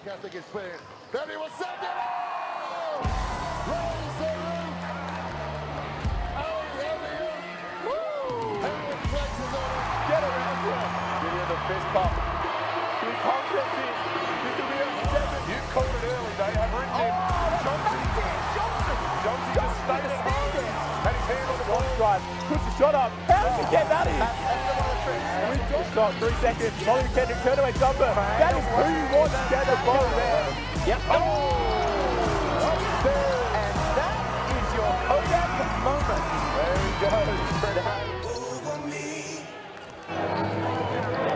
work ethic is clear. Then he will send it out! Raise the roof! Get around here. Give you the fist pump. He pumps it in. This will be a 7. You called it early. They have written him. Johnson just stayed at home. Had his hand on the ball. Drive. Puts the shot up. How did he get that in? Shot, 3 seconds. Molly McKendrick, turn away jumper. That is who you want to get the ball there. Yep. Oh! And that is your Kodak moment. There he goes.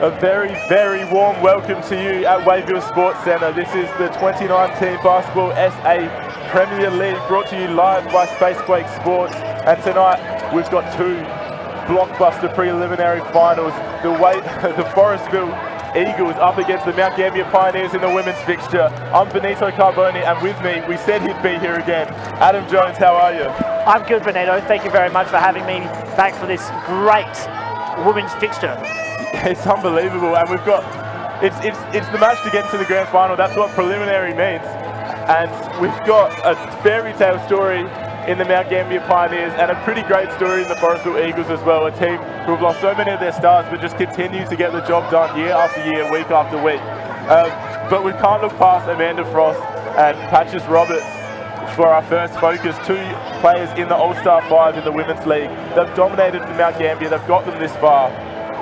A very, very warm welcome to you at Wayville Sports Centre. This is the 2019 Basketball SA Premier League, brought to you live by Spacequake Sports. And tonight we've got 2 blockbuster preliminary finals. The Forestville Eagles up against the Mount Gambier Pioneers in the women's fixture. I'm Benito Carboni, and with me, we said he'd be here again, Adam Jones. How are you? I'm good, Benito. Thank you very much for having me back for this great women's fixture. It's unbelievable, and we've got it's the match to get into the grand final. That's what preliminary means, and we've got a fairy tale story in the Mount Gambier Pioneers and a pretty great story in the Forestville Eagles as well, a team who have lost so many of their stars but just continue to get the job done year after year, week after week. But we can't look past Amanda Frost and Patches Roberts for our first focus. 2 players in the All-Star 5 in the Women's League. They've dominated for Mount Gambier, they've got them this far.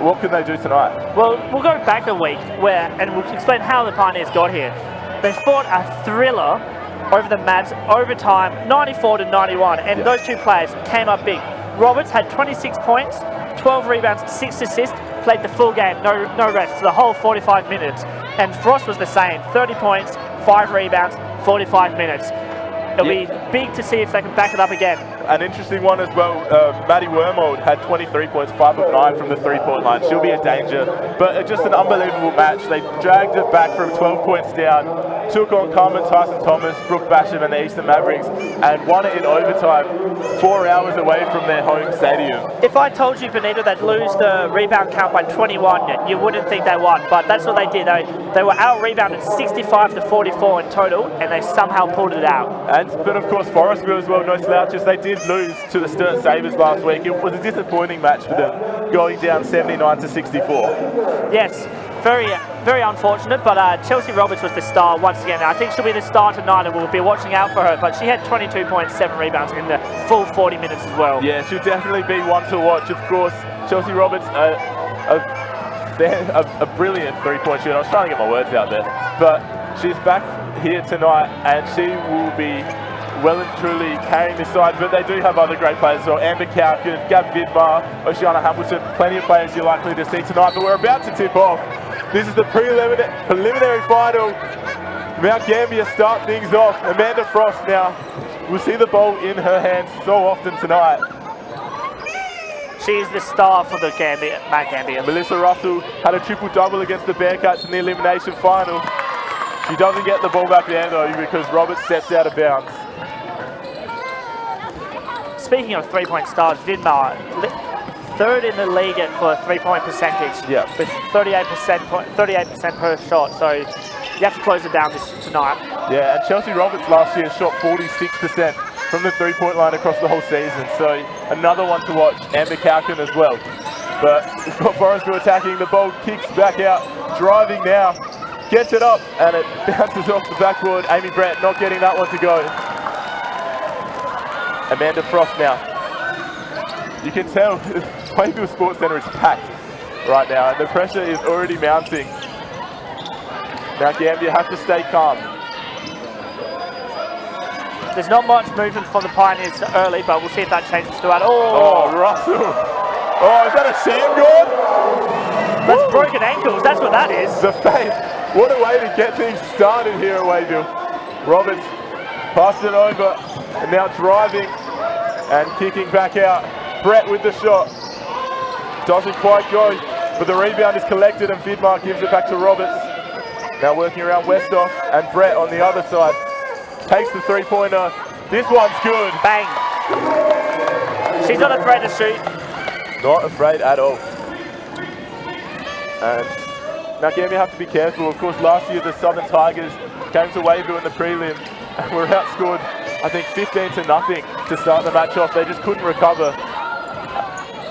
What can they do tonight? Well, we'll go back a week and we'll explain how the Pioneers got here. They fought a thriller over the Mads, overtime, 94-91, and those 2 players came up big. Roberts had 26 points, 12 rebounds, 6 assists, played the full game, no rest, the whole 45 minutes. And Frost was the same, 30 points, 5 rebounds, 45 minutes. It'll be big to see if they can back it up again. An interesting one as well, Maddie Wormold had 23 points, 5 of 9 from the 3-point line. She'll be a danger, but just an unbelievable match. They dragged it back from 12 points down, took on Carmen Tyson Thomas, Brooke Basham and the Eastern Mavericks, and won it in overtime, 4 hours away from their home stadium. If I told you, Benito, they'd lose the rebound count by 21, you wouldn't think they won, but that's what they did. They were out-rebounded 65-44 in total, and they somehow pulled it out. But of course, Forestville as well, no slouches. They did lose to the Sturt Sabres last week. It was a disappointing match for them, going down 79-64. Yes, very, very unfortunate, but Chelsea Roberts was the star once again. I think she'll be the star tonight, and we'll be watching out for her, but she had 22 points, 7 rebounds in the full 40 minutes as well. Yeah, she'll definitely be one to watch. Of course, Chelsea Roberts, a brilliant 3-point shooter. I was trying to get my words out there, but she's back here tonight, and she will be well and truly carrying this side, but they do have other great players as well. Amber Cowkin, Gab Vidmar, Oceana Hamilton, plenty of players you're likely to see tonight, but we're about to tip off. This is the preliminary final. Mount Gambier start things off. Amanda Frost now will see the ball in her hands so often tonight. She is the star for the Mount Gambier. Melissa Russell had a triple-double against the Bearcats in the elimination final. She doesn't get the ball back there though because Roberts steps out of bounds. Speaking of 3-point stars, Vidmar, 3rd in the league for 3-point percentage, with 38% per shot, so you have to close it down tonight. Yeah, and Chelsea Roberts last year shot 46% from the 3-point line across the whole season, so another one to watch. Amber Cowkin as well. But we've got Forestville attacking, the ball kicks back out, driving now, gets it up, and it bounces off the backboard. Amy Brett not getting that one to go. Amanda Frost now. You can tell Wayville Sports Centre is packed right now, and the pressure is already mounting. Mount Gambier have to stay calm. There's not much movement from the Pioneers early, but we'll see if that changes throughout. Oh, Russell. Oh, is that a sham guard? That's broken ankles, that's what that is. The faith. What a way to get things started here at Wayville. Roberts passed it over, and now driving and kicking back out. Brett with the shot. Doesn't quite go, but the rebound is collected and Vidmar gives it back to Roberts. Now working around Westhoff, and Brett on the other side takes the 3-pointer. This one's good. Bang. She's not afraid to shoot. Not afraid at all. And Mount Gambier have to be careful. Of course, last year the Southern Tigers came to Wayville in the prelim and were outscored, I think, 15-0 to start the match off. They just couldn't recover.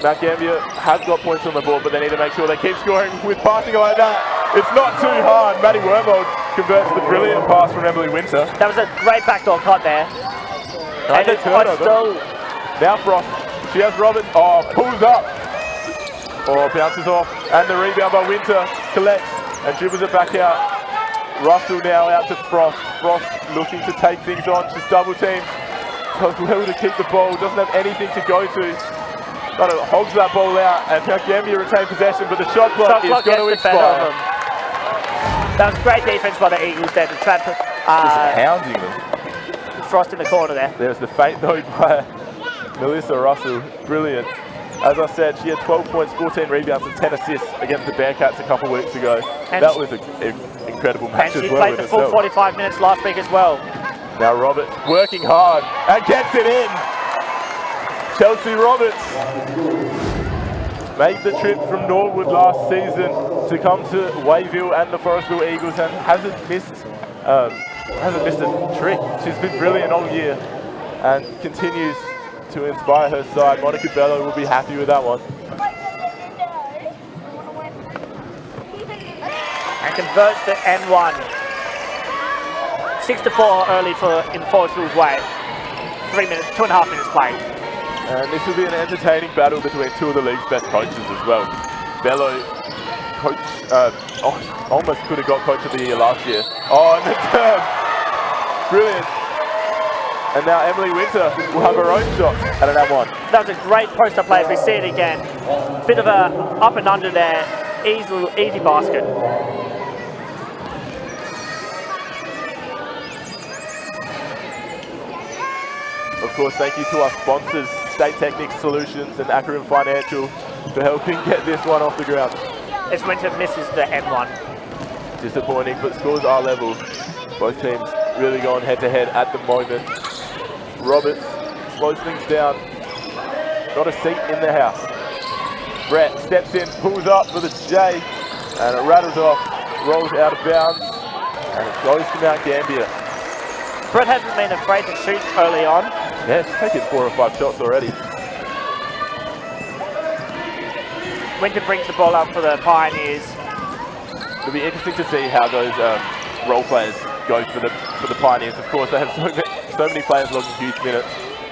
Mount Gambier has got points on the board, but they need to make sure they keep scoring with passing like that. It's not too hard. Maddie Wormold converts the brilliant pass from Emily Winter. That was a great backdoor cut there. And it's still. Now Frost. She has Roberts. Oh, pulls up. Oh, bounces off. And the rebound by Winter collects and dribbles it back out. Russell now out to Frost. Frost looking to take things on. She's double teamed. So well to keep the ball. Doesn't have anything to go to. Kind of hogs that ball out. And Mount Gambier retain possession, but the shot clock is going to expire. That was great defense by the Eagles there to trap just hounding them. Frost in the corner there. There's the feint though by Melissa Russell. Brilliant. As I said, she had 12 points, 14 rebounds and 10 assists against the Bearcats a couple weeks ago. And that was an incredible match as well. And she played the full 45 minutes last week as well. Now Roberts working hard and gets it in. Chelsea Roberts made the trip from Norwood last season to come to Wayville and the Forestville Eagles and hasn't missed a trick. She's been brilliant all year and continues to inspire her side. Monica Bello will be happy with that one. And converts to N1. 6-4 early in Forestville's way. 2.5 minutes played. And this will be an entertaining battle between two of the league's best coaches as well. Bello, almost could have got Coach of the Year last year. Oh, and the turn. Brilliant. And now Emily Winter will have her own shot at an M1. That was a great post-up play as we see it again. Bit of a up and under there. Easy basket. Of course, thank you to our sponsors, State Technics Solutions and Acronym Financial, for helping get this one off the ground. As Winter misses the N1. Disappointing, but scores are level. Both teams really going head-to-head at the moment. Roberts slows things down. Not a seat in the house. Brett steps in, pulls up for the J, and it rattles off, rolls out of bounds, and it goes to Mount Gambier. Brett hasn't been afraid to shoot early on. Yeah, she's taken 4 or 5 shots already. Winter brings the ball up for the Pioneers. It'll be interesting to see how those role players go for the Pioneers. Of course, they have so many players logging huge minutes,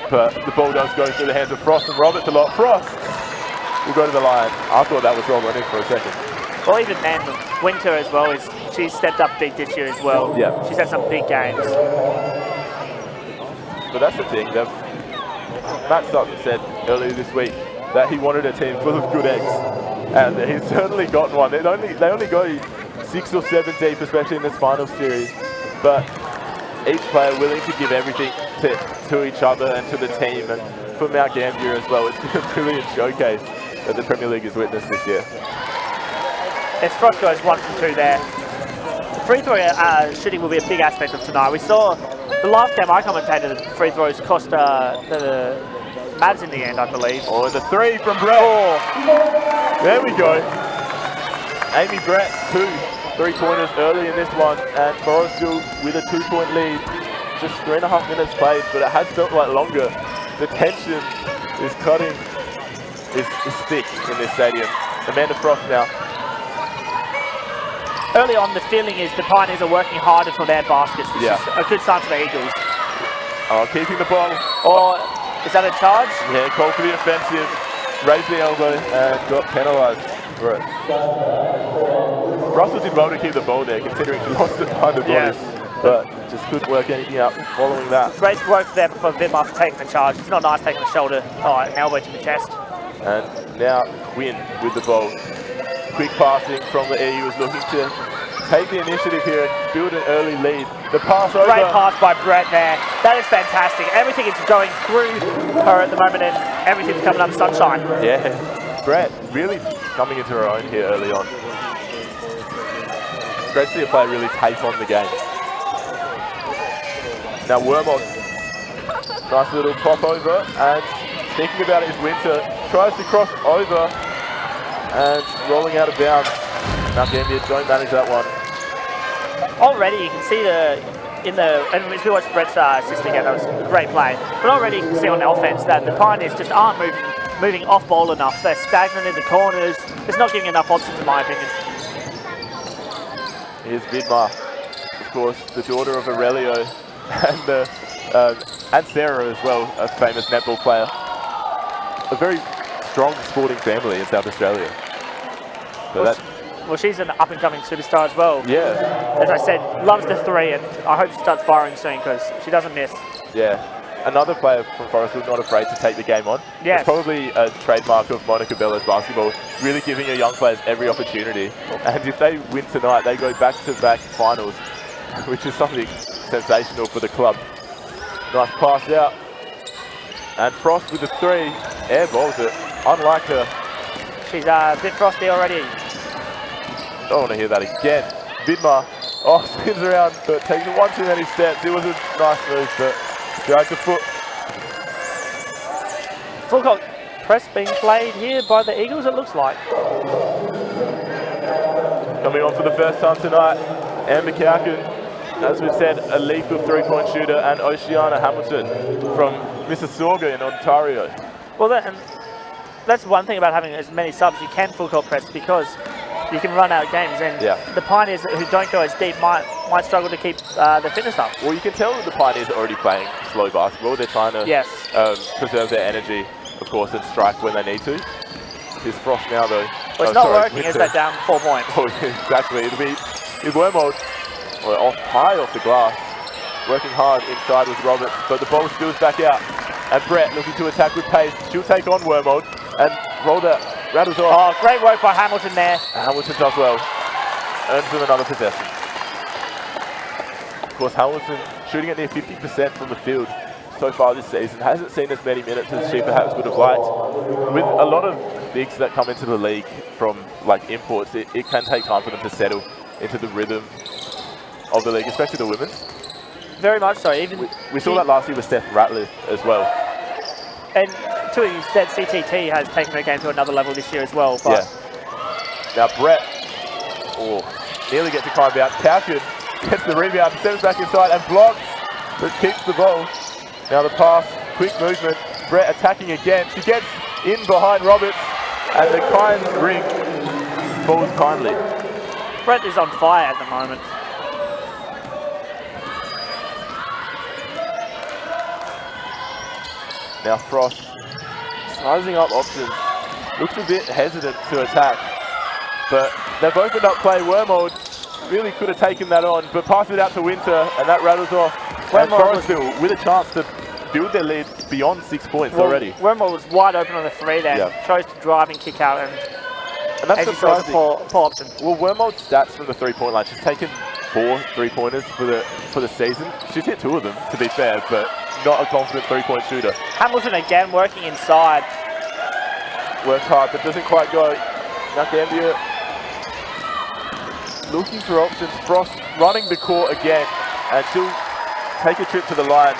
but the ball does go through the hands of Frost and Roberts a lot. Frost will go to the line. I thought that was wrong on him for a second. Well, even then, Winter as well, she's stepped up big this year as well. Yeah. She's had some big games. But that's the thing. Matt Sutton said earlier this week that he wanted a team full of good eggs, and he's certainly gotten one. They only go 6 or 7 deep, especially in this final series, but each player willing to give everything to each other and to the team, and for Mount Gambier as well. It's been a brilliant showcase that the Premier League has witnessed this year. As Frost goes 1 from 2 there. The free throw shooting will be a big aspect of tonight. We saw the last game I commentated, the free throws cost the Mavs in the end, I believe. Oh, the 3 from Brett. Oh. There we go. Amy Brett, 2 3-pointers early in this one, and Forestville with a 2-point lead. Just 3.5 minutes played, but it has felt like longer. The tension is cutting, is thick in this stadium. Amanda Frost now. Early on, the feeling is the Pioneers are working harder for their baskets, which is a good sign for the Eagles. Oh, keeping the ball. Or is that a charge? Yeah, called for the offensive. Raised the elbow and got penalised for it. Russell did well to keep the ball there, considering she lost it behind the bodies. But just couldn't work anything out following that. Great work there for Vimar for taking the charge. It's not nice taking the shoulder, an elbow to the chest. And now Quinn with the ball. Quick passing from the EU is looking to take the initiative here and build an early lead. The pass over. Great pass by Brett there. That is fantastic. Everything is going through her at the moment and everything's coming up sunshine. Yeah, Brett really coming into her own here early on. Great to see a player really take on the game. Now Wormold, nice little pop over, and thinking about it is Winter, tries to cross over and rolling out of bounds. Mount Gambier don't manage that one. already you can see and if you watch Brett's assist again, that was a great play. But already you can see on offense that the Pioneers just aren't moving off ball enough. They're stagnant in the corners. It's not giving enough options, in my opinion. Here's Vidmar, of course, the daughter of Aurelio and Sarah as well, a famous netball player. A very strong sporting family in South Australia. So well, she's an up-and-coming superstar as well. Yeah. As I said, loves the three, and I hope she starts firing soon because she doesn't miss. Yeah. Another player from Forestville not afraid to take the game on. Yes. It's probably a trademark of Monica Bella's basketball, really giving your young players every opportunity. And if they win tonight, they go back-to-back finals, which is something sensational for the club. Nice pass out. And Frost with the three, air balls it, unlike her. She's a bit frosty already. Don't want to hear that again. Vidmar, spins around, but takes one too many steps. It was a nice move, but dragged the foot. Full court press being played here by the Eagles, it looks like. Coming on for the first time tonight, Amber Cowken, as we've said, a lethal three-point shooter, and Oceana Hamilton from Mississauga in Ontario. Well, that's one thing about having as many subs. You can full court press because you can run out games, and the Pioneers who don't go as deep might struggle to keep their fitness up. Well, you can tell that the Pioneers are already playing slow basketball. They're trying to preserve their energy, of course, and strike when they need to. Here's Frost now, though. Well, it's not working as they're down 4 points. Oh, exactly. It'll be Wormold high off the glass, working hard inside with Roberts, but the ball spills back out. And Brett looking to attack with pace. She'll take on Wormold and roll that. Rattles off. Oh, great work by Hamilton there. Hamilton does well. Earns them another possession. Of course, Hamilton shooting at near 50% from the field so far this season. Hasn't seen as many minutes as she perhaps would have liked. With a lot of bigs that come into the league from like imports, it can take time for them to settle into the rhythm of the league, especially the women. Very much so. Even we saw that last year with Steph Ratliff as well. And to an extent, CTT has taken their game to another level this year as well. But Now Brett, nearly gets a time out. Cowken gets the rebound, steps back inside and blocks, but keeps the ball. Now the pass, quick movement. Brett attacking again. She gets in behind Roberts, and the kind ring falls kindly. Brett is on fire at the moment. Now Frost sizing up options. Looks a bit hesitant to attack, but they've opened up play. Wormold really could have taken that on, but passed it out to Winter, and that rattles off. And Forestville with a chance to build their lead beyond 6 points already. Wormold was wide open on the three there. Chose to drive and kick out, and that's surprising. Poor option. Well, Wormold's stats from the three-point line. She's taken 4 3-pointers for the season. She's hit 2 of them, to be fair, but not a confident three-point shooter. Hamilton again working inside. Works hard, but doesn't quite go. Mount Gambier looking for options. Frost running the court again, and she'll take a trip to the line.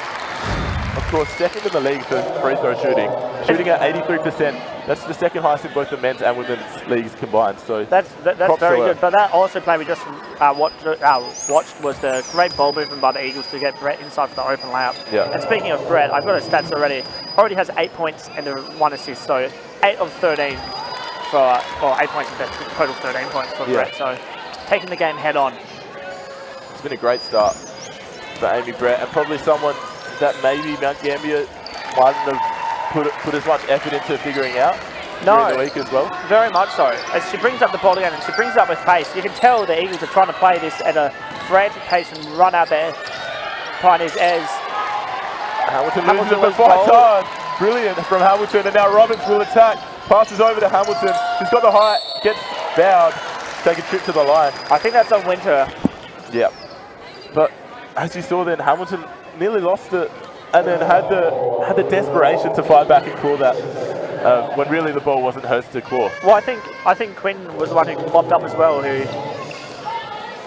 Of course, second in the league for free throw shooting. Shooting at 83%. That's the second highest in both the men's and women's leagues combined. So that's very good. But that also play we just watched was the great ball movement by the Eagles to get Brett inside for the open layup. Yeah. And speaking of Brett, I've got his stats already. Already has 8 points and 1 assist. So 8 of 13 for, 8 points, total 13 points for Brett. So taking the game head on. It's been a great start for Amy Brett, and probably someone that maybe Mount Gambier mightn't have put as much effort into figuring out during the week as well. Very much so. As she brings up the ball again, and she brings it up with pace, you can tell the Eagles are trying to play this at a frantic pace and run out their Pioneers as Hamilton loses it, but fights hard. Brilliant from Hamilton, and now Roberts will attack. Passes over to Hamilton. She's got the height, gets fouled, take a trip to the line. I think that's on Winter. Yeah. But as you saw then, Hamilton nearly lost it, and then had the desperation to fight back and claw that when really the ball wasn't hers to claw. Well, I think Quinn was the one who popped up as well. It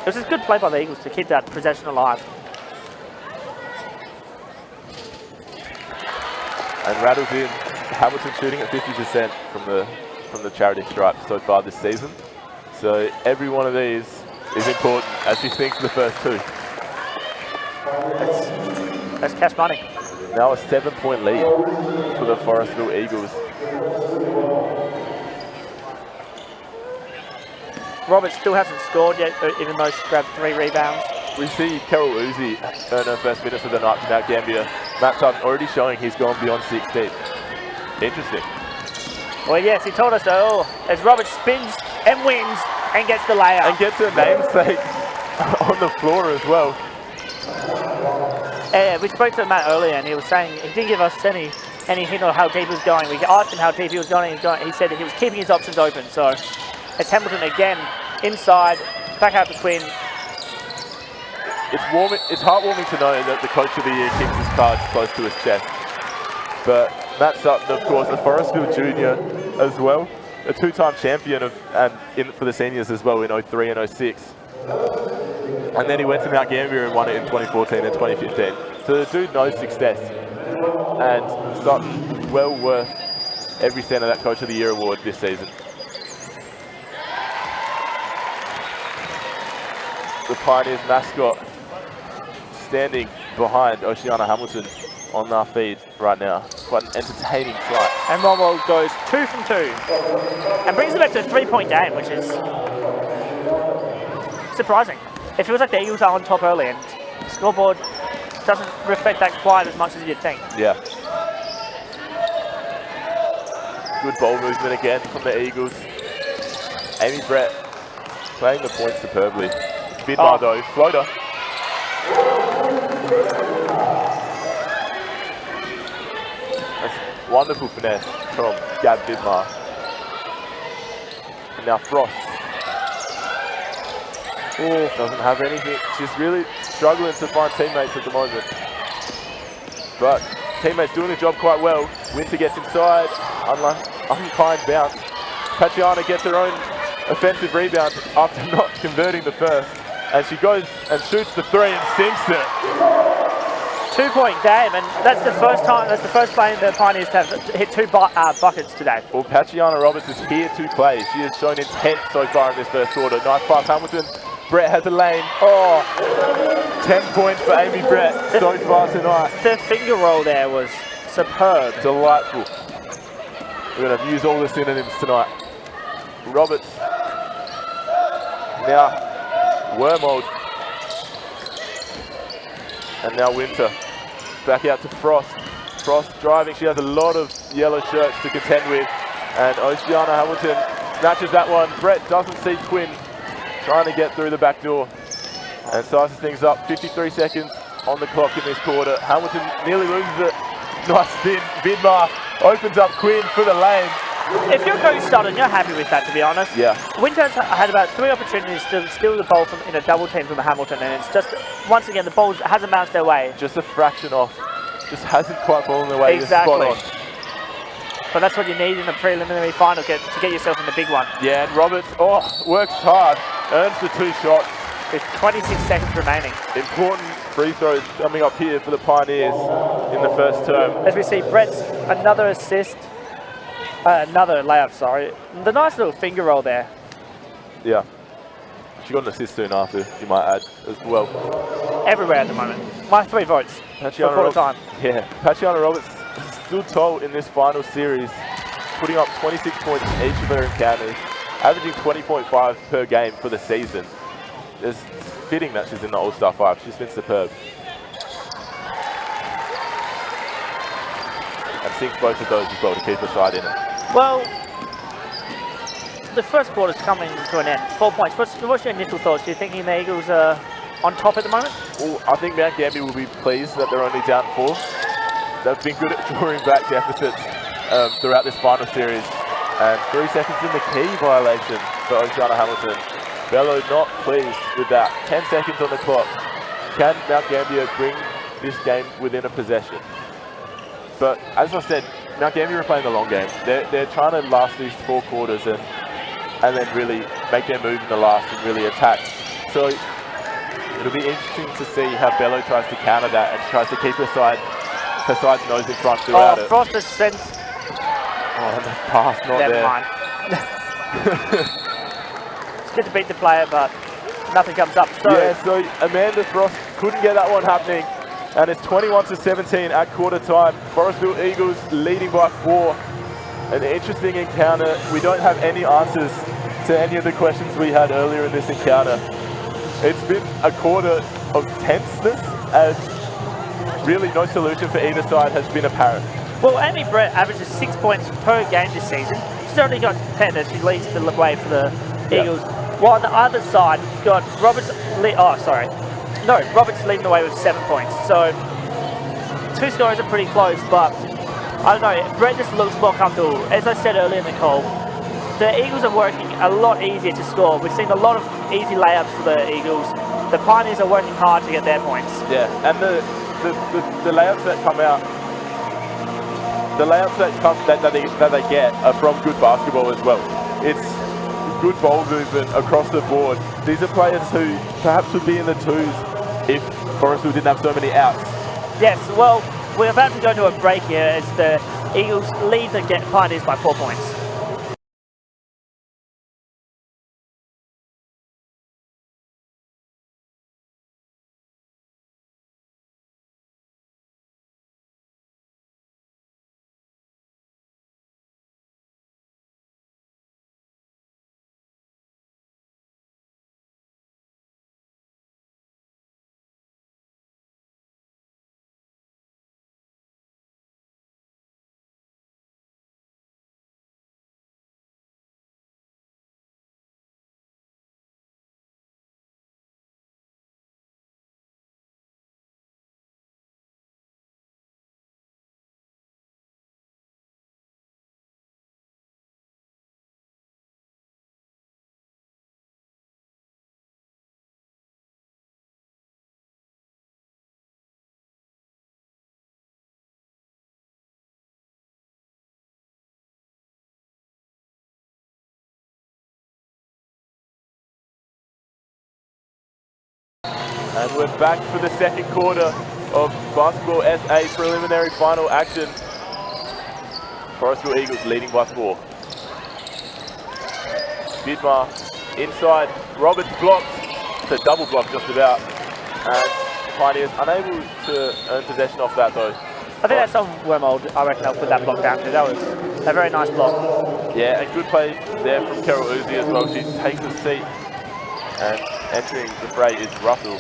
was a good play by the Eagles to keep that possession alive. And rattles in. Hamilton shooting at 50% from the charity stripe so far this season. So every one of these is important as she sinks the first two. That's cash money. Now a 7-point lead for the Forestville Eagles. Roberts still hasn't scored yet, even though she grabbed 3 rebounds. We see Carol Uzi earn her first minutes of the night for Mount Gambier. Matt Tubb already showing he's gone beyond 16. Interesting. Well, yes, he told us so. As Roberts spins and wins and gets the layup. And gets her namesake on the floor as well. Yeah, we spoke to Matt earlier and he was saying he didn't give us any hint on how deep he was going. We asked him how deep he was going and he said that he was keeping his options open. So it's Hamilton again inside, back out to Quinn. It's heartwarming to know that the Coach of the Year keeps his cards close to his chest. But Matt Sutton, of course, a Forestville junior as well, a 2-time champion for the seniors as well in 03 and 06. And then he went to Mount Gambier and won it in 2014 and 2015. So the dude knows success. And Sutton, well worth every cent of that Coach of the Year award this season. The Pioneers mascot standing behind Oceana Hamilton on our feed right now. Quite an entertaining sight. And Romwell goes 2 from 2 and brings it back to a 3-point game, which is surprising. It feels like the Eagles are on top early and the scoreboard doesn't reflect that quite as much as you'd think. Yeah. Good ball movement again from the Eagles. Amy Brett playing the point superbly. Vidmar though, floater. That's wonderful finesse from Gab Vidmar. And now Frost. Doesn't have anything. She's really struggling to find teammates at the moment. But teammates doing the job quite well. Winter gets inside. Unkind bounce. Paciana gets her own offensive rebound after not converting the first. And she goes and shoots the 3 and sinks it. 2-point game, and that's the first play the Pioneers to have hit 2 buckets today. Well, Paciana Roberts is here to play. She has shown intent so far in this first quarter. Nice pass, Hamilton. Brett has a lane. 10 points for Amy Brett so far tonight. The finger roll there was superb. Delightful. We're going to use all the synonyms tonight. Roberts. Now, Wormold. And now Winter. Back out to Frost. Frost driving. She has a lot of yellow shirts to contend with. And Oceana Hamilton snatches that one. Brett doesn't see Quinn trying to get through the back door. And sizes things up. 53 seconds on the clock in this quarter. Hamilton nearly loses it. Nice spin. Vidmar opens up Quinn for the lane. If you're Coach Sutton, you're happy with that, to be honest. Yeah. Winter's had about 3 opportunities to steal the ball in a double team from Hamilton, and it's just, once again, the ball hasn't bounced their way. Just a fraction off. Just hasn't quite fallen their way. Exactly. Spot on. But that's what you need in a preliminary final to get yourself in the big one. Yeah, and Roberts, works hard, earns the 2 shots. With 26 seconds remaining. Important free throws coming up here for the Pioneers in the first term. As we see Brett's another assist. Another layup, sorry. The nice little finger roll there. Yeah. She got an assist soon after, you might add, as well. Everywhere at the moment. My 3 votes for quarter time. Yeah. Paciana Roberts stood tall in this final series, putting up 26 points in each of her encounters, averaging 20.5 per game for the season. It's fitting that she's in the All-Star 5. She's been superb. And sinks both of those as well to keep her side in it. Well, the first quarter's coming to an end. 4 points. What's your initial thoughts? Do you think the Eagles are on top at the moment? Well, I think Mount Gambier will be pleased that they're only down 4. They've been good at drawing back deficits throughout this final series. And 3 seconds in the key violation for Oceana Hamilton. Bello not pleased with that. 10 seconds on the clock. Can Mount Gambier bring this game within a possession? But as I said, Mount Gambier are playing the long game. They're trying to last these 4 quarters and then really make their move in the last and really attack. So it'll be interesting to see how Bello tries to counter that and tries to keep her side's nose in front throughout it. Frost has sent. And the pass not Never there. mind. It's good to beat the player, but nothing comes up. So yeah, so Amanda Frost couldn't get that one happening. And it's 21-17 at quarter time. Forestville Eagles leading by 4. An interesting encounter. We don't have any answers to any of the questions we had earlier in this encounter. It's been a quarter of tenseness, and really no solution for either side has been apparent. well, Amy Brett averages 6 points per game this season. She's only got 10 as she leads the way for the Eagles. While on the other side, we've got Roberts leading the way with 7 points. So 2 scores are pretty close, but I don't know, Brett just looks more comfortable. As I said earlier in the call, the Eagles are working a lot easier to score. We've seen a lot of easy layups for the Eagles. The Pioneers are working hard to get their points. Yeah, and the layups that come out, the layups that they get are from good basketball as well. It's good ball movement across the board. These are players who perhaps would be in the 2s if Forestville didn't have so many outs. Yes, well, we're about to go to a break here as the Eagles lead the Pioneers by 4 points. And we're back for the second quarter of Basketball SA preliminary final action. Forestville Eagles leading by 4. Vidmar inside, Roberts blocked. It's a double block just about. And Pioneers unable to earn possession off that though. I think that's on Wormold. I reckon I'll put that block down to. That was a very nice block. Yeah, a good play there from Carol Uzi as well. She takes a seat, and entering the fray is Russell.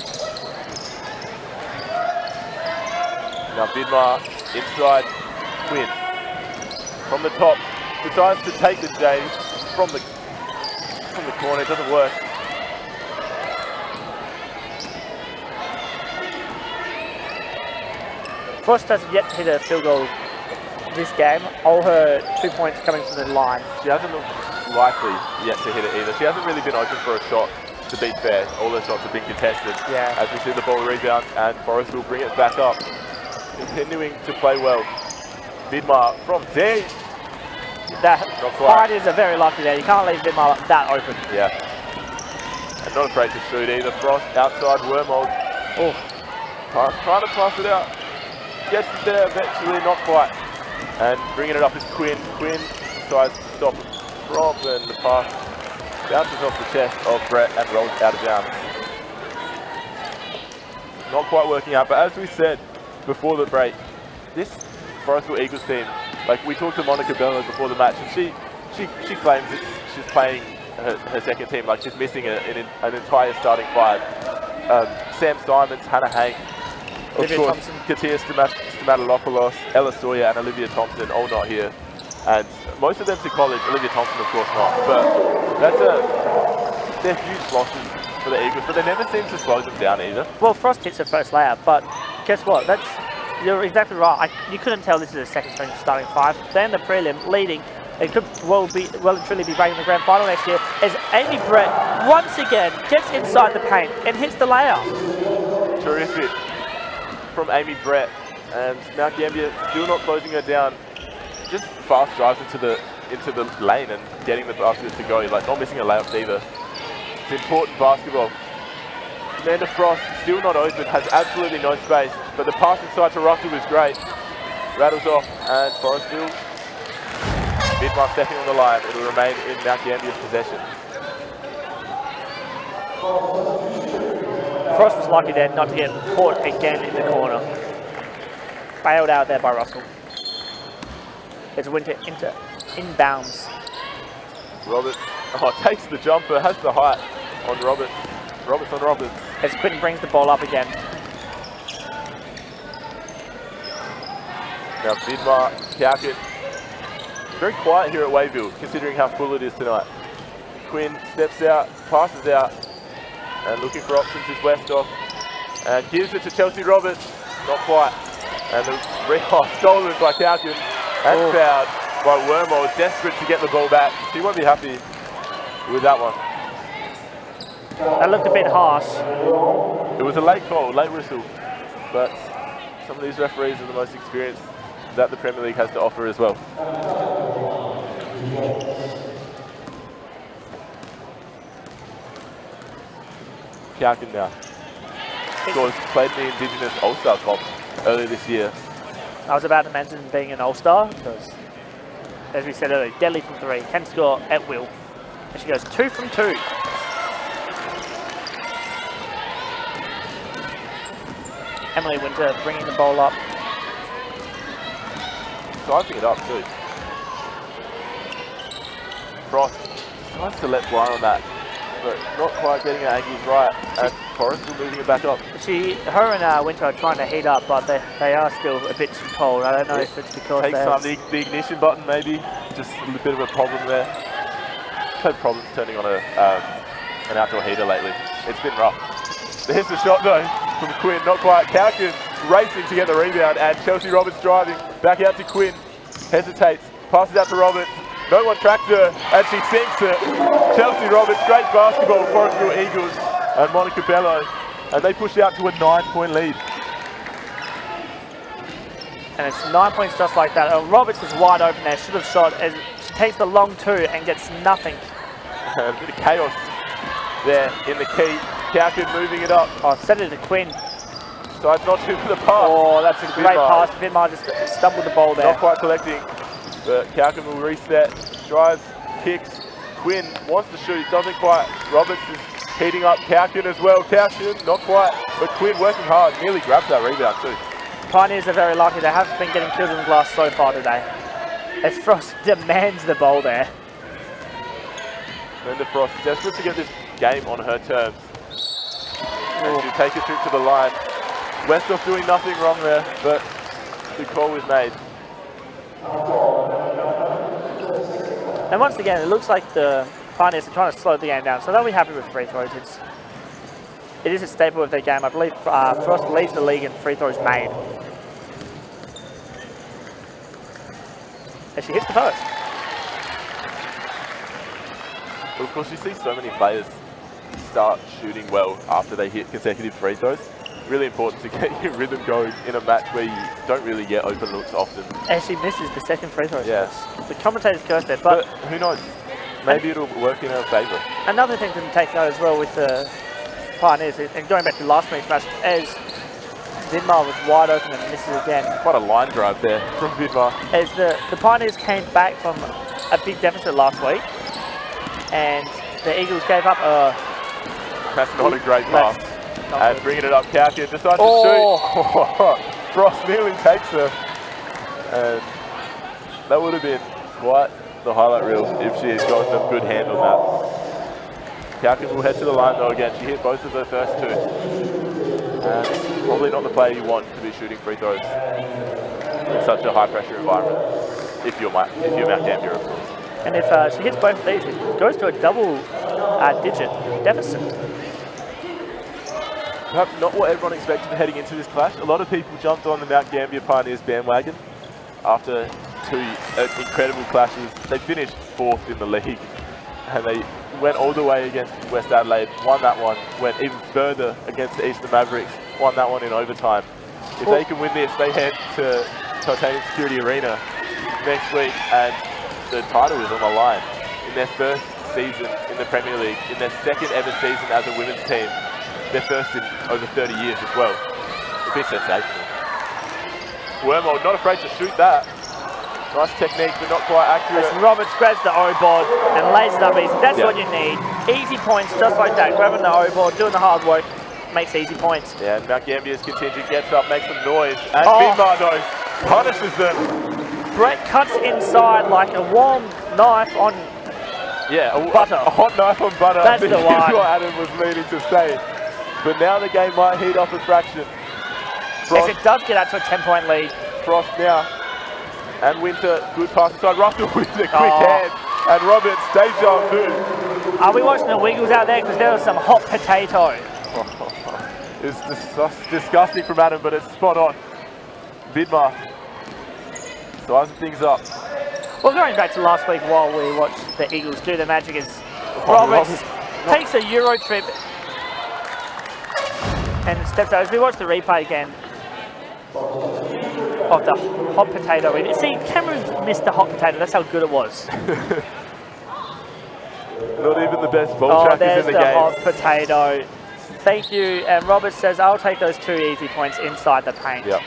Now Vidmar inside, Quinn. From the top, decides to take the J from the corner. It doesn't work. Frost has yet to hit a field goal this game. All her 2 points coming from the line. She hasn't looked likely yet to hit it either. She hasn't really been open for a shot, to be fair. All her shots have been contested. Yeah. As we see the ball rebound, and Forrest will bring it back up. Continuing to play well. Vidmar from deep. That Pioneers are very lucky there. You can't leave Vidmar that open. Yeah. And not afraid to shoot either. Frost outside Wormold. Oh, Trying to pass it out. Gets it there eventually, not quite. And bringing it up is Quinn. Quinn decides to stop the drop, and the pass bounces off the chest of Brett and rolls out of bounds. Not quite working out, but as we said before the break, this Forestville Eagles team, like we talked to Monica Bello before the match, and she claims that she's playing her second team, like she's missing an entire starting 5. Sam Simons, Hannah Hank, of Olivia course, Thompson. Katia Stamatolopoulos, Ella Sawyer and Olivia Thompson, all not here. And most of them to college, Olivia Thompson of course not. But they're huge losses for the Eagles, but they never seem to slow them down either. well, Frost hits her first layup, but guess what? You're exactly right. You couldn't tell this is a second string starting 5. They're in the prelim, leading. It could well and truly be breaking the grand final next year as Amy Brett once again gets inside the paint and hits the layup. Terrific from Amy Brett, and Mount Gambier still not closing her down. Just fast drives into the lane and getting the basket to go, like not missing her layups either. It's important basketball. Amanda Frost still not open, has absolutely no space, but the pass inside to Russell was great. Rattles off, and Forestville, Vidmar stepping on the line. It'll remain in Mount Gambier's possession. Frost was lucky there not to get caught again in the corner. Bailed out there by Russell. It's Winter into inbounds. Roberts, takes the jumper, has the height on Roberts. Roberts on Roberts. As Quinn brings the ball up again. Now Vidmar, Kaukin. Very quiet here at Wayville, considering how full it is tonight. Quinn steps out, passes out, and looking for options is Westhoff. And gives it to Chelsea Roberts. Not quite. And the rebound stolen by Kaukin and fouled by Wormald, desperate to get the ball back. He won't be happy with that one. That looked a bit harsh. It was a late call, late whistle, but some of these referees are the most experienced that the Premier League has to offer as well. Kaukin now. Scores, played in the Indigenous All-Star comp earlier this year. I was about to mention being an All-Star because, as we said earlier, deadly from 3, can score at will. And she goes 2 from 2. Emily Winter bringing the ball up. Sizing it up too. Frost tries to let fly on that, but not quite getting her angles right. And Forestville moving it back up. Her and Winter are trying to heat up, but they are still a bit too cold. I don't know if it's because takes time. The ignition button maybe, just a bit of a problem there. Had problems turning on an outdoor heater lately. It's been rough. There's the shot though from Quinn, not quite. Kaukin racing to get the rebound, and Chelsea Roberts driving back out to Quinn. Hesitates, passes out to Roberts. No one tracks her, and she sinks it. Chelsea Roberts, great basketball, Forestville Eagles and Monica Bello, and they push out to a 9-point lead. And it's 9 points just like that. Roberts is wide open there, should have shot. As she takes the long 2 and gets nothing. A bit of chaos there in the key. Kaukin moving it up. Send it to Quinn. Decides not to for the pass. That's a great pass. Vidmar just stumbled the ball there. Not quite collecting, but Kaukin will reset. Drives, kicks. Quinn wants to shoot, doesn't quite. Roberts is heating up Kaukin as well. Kaukin, not quite, but Quinn working hard. Nearly grabs that rebound too. Pioneers are very lucky. They haven't been getting killed in the glass so far today. As Frost demands the ball there. Linda Frost, desperate to get this game on her terms. And she'll take a trip to the line. Westhoff doing nothing wrong there, but the call was made. And once again, it looks like the Pioneers are trying to slow the game down, so they'll be happy with free throws. It is a staple of their game. I believe Frost leads the league in free throws made. And she hits the post. But of course, you see so many players start shooting well after they hit consecutive free throws. Really important to get your rhythm going in a match where you don't really get open looks often. And she misses the second free throw. Yes. The commentators cursed it, but who knows? Maybe it'll work in her favour. Another thing to take note as well with the Pioneers, and going back to last week's match, as Vidmar was wide open and misses again. Quite a line drive there from Vidmar. As the Pioneers came back from a big deficit last week, and the Eagles gave up a... That's not a great pass. And bringing it up, Kaukin decides to shoot. Frost nearly takes her. And that would have been quite the highlight reel if she had gotten a good hand on that. Kaukin will head to the line though again. She hit both of her first 2. And probably not the player you want to be shooting free throws in such a high pressure environment. If you're Mount Gambier, of course. And if she hits both of these, it goes to a double digit deficit. Perhaps not what everyone expected heading into this clash. A lot of people jumped on the Mount Gambier Pioneers bandwagon after 2 incredible clashes. They finished 4th in the league, and they went all the way against West Adelaide, won that one, went even further against the Eastern Mavericks, won that one in overtime. If they can win this, they head to Titanium Security Arena next week, and the title is on the line. In their first season in the Premier League, in their 2nd ever season as a women's team, their first in over 30 years as well. It'd be sensational. Wormald not afraid to shoot that. Nice technique, but not quite accurate. As Roberts grabs the O-board and lays it up easy. That's what you need. Easy points, just like that. Grabbing the O-ball, doing the hard work, makes easy points. Yeah, and Mount Gambier's contingent gets up, makes some noise, and Oh. Vidmar though punishes them. Brett cuts inside like a warm knife on Yeah, butter. A hot knife on butter. That's I think the one. is what Adam was meaning to say. But now the game might heat up a fraction. Yes, it does get out to a 10-point lead. Frost now, and Winter, good pass inside. Russell with the quick Oh. hand, and Roberts, deja vu. Are we watching the Wiggles out there? Because there was some hot potato. It's disgusting from Adam, but it's spot on. Vidmar sizing things up. Well, going back to last week while we watched the Eagles do their magic is Roberts takes a Euro trip and steps out. As we watch the replay again of the hot potato. See, Cameron missed the hot potato. That's how good it was. Not even the best ball Oh, trackers there's in the the game. hot potato. Thank you. And Roberts says, I'll take those 2 easy points inside the paint. Yep.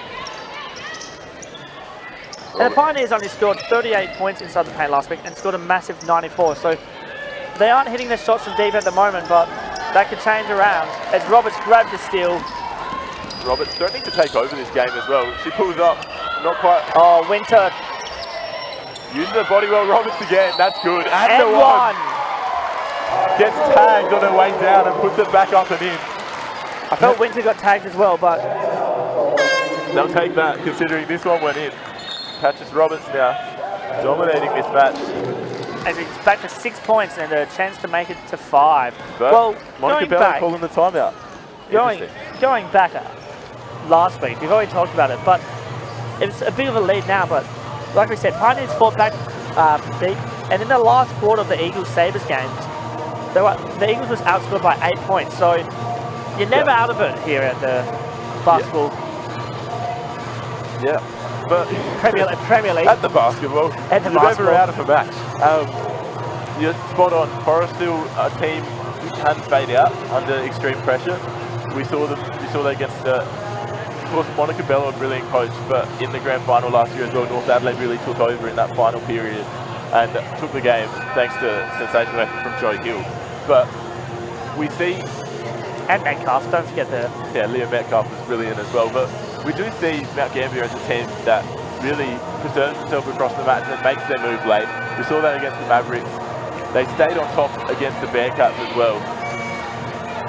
And the Pioneers only scored 38 points inside the paint last week and scored a massive 94. So they aren't hitting their shots from deep at the moment, but that could change around as Roberts grabbed the steal. Roberts threatening to take over this game as well. She pulls up, not quite. Oh, Winter. Using the body well, Roberts again. That's good. And the one. Gets tagged on her way down and puts it back up and in. I felt Winter got tagged as well, but they'll take that considering this one went in. Patches Roberts now, dominating this match. as it's back to 6 points and a chance to make it to 5. But well, Monica going Bell back, calling the timeout. going back last week, we've already talked about it, but it's a bit of a lead now. But like we said, Pioneers fought back big, and in the last quarter of the Eagles-Sabres games, the Eagles was outscored by 8 points. So you're never out of it here at the basketball. Yeah, but Premier League. at the basketball, At the you're never basketball. out of a match. You're spot on. Forestville, a team who can fade out under extreme pressure. We saw that against of course, Monica Bell, a brilliant coach, but in the grand final last year as well, North Adelaide really took over in that final period and took the game thanks to sensational effort from Joe Hill. But we see, And Metcalf, don't forget the... yeah, Leah Metcalf was brilliant as well, but we do see Mount Gambier as a team that really preserves itself across the match and makes their move late. We saw that against the Mavericks. They stayed on top against the Bearcats as well.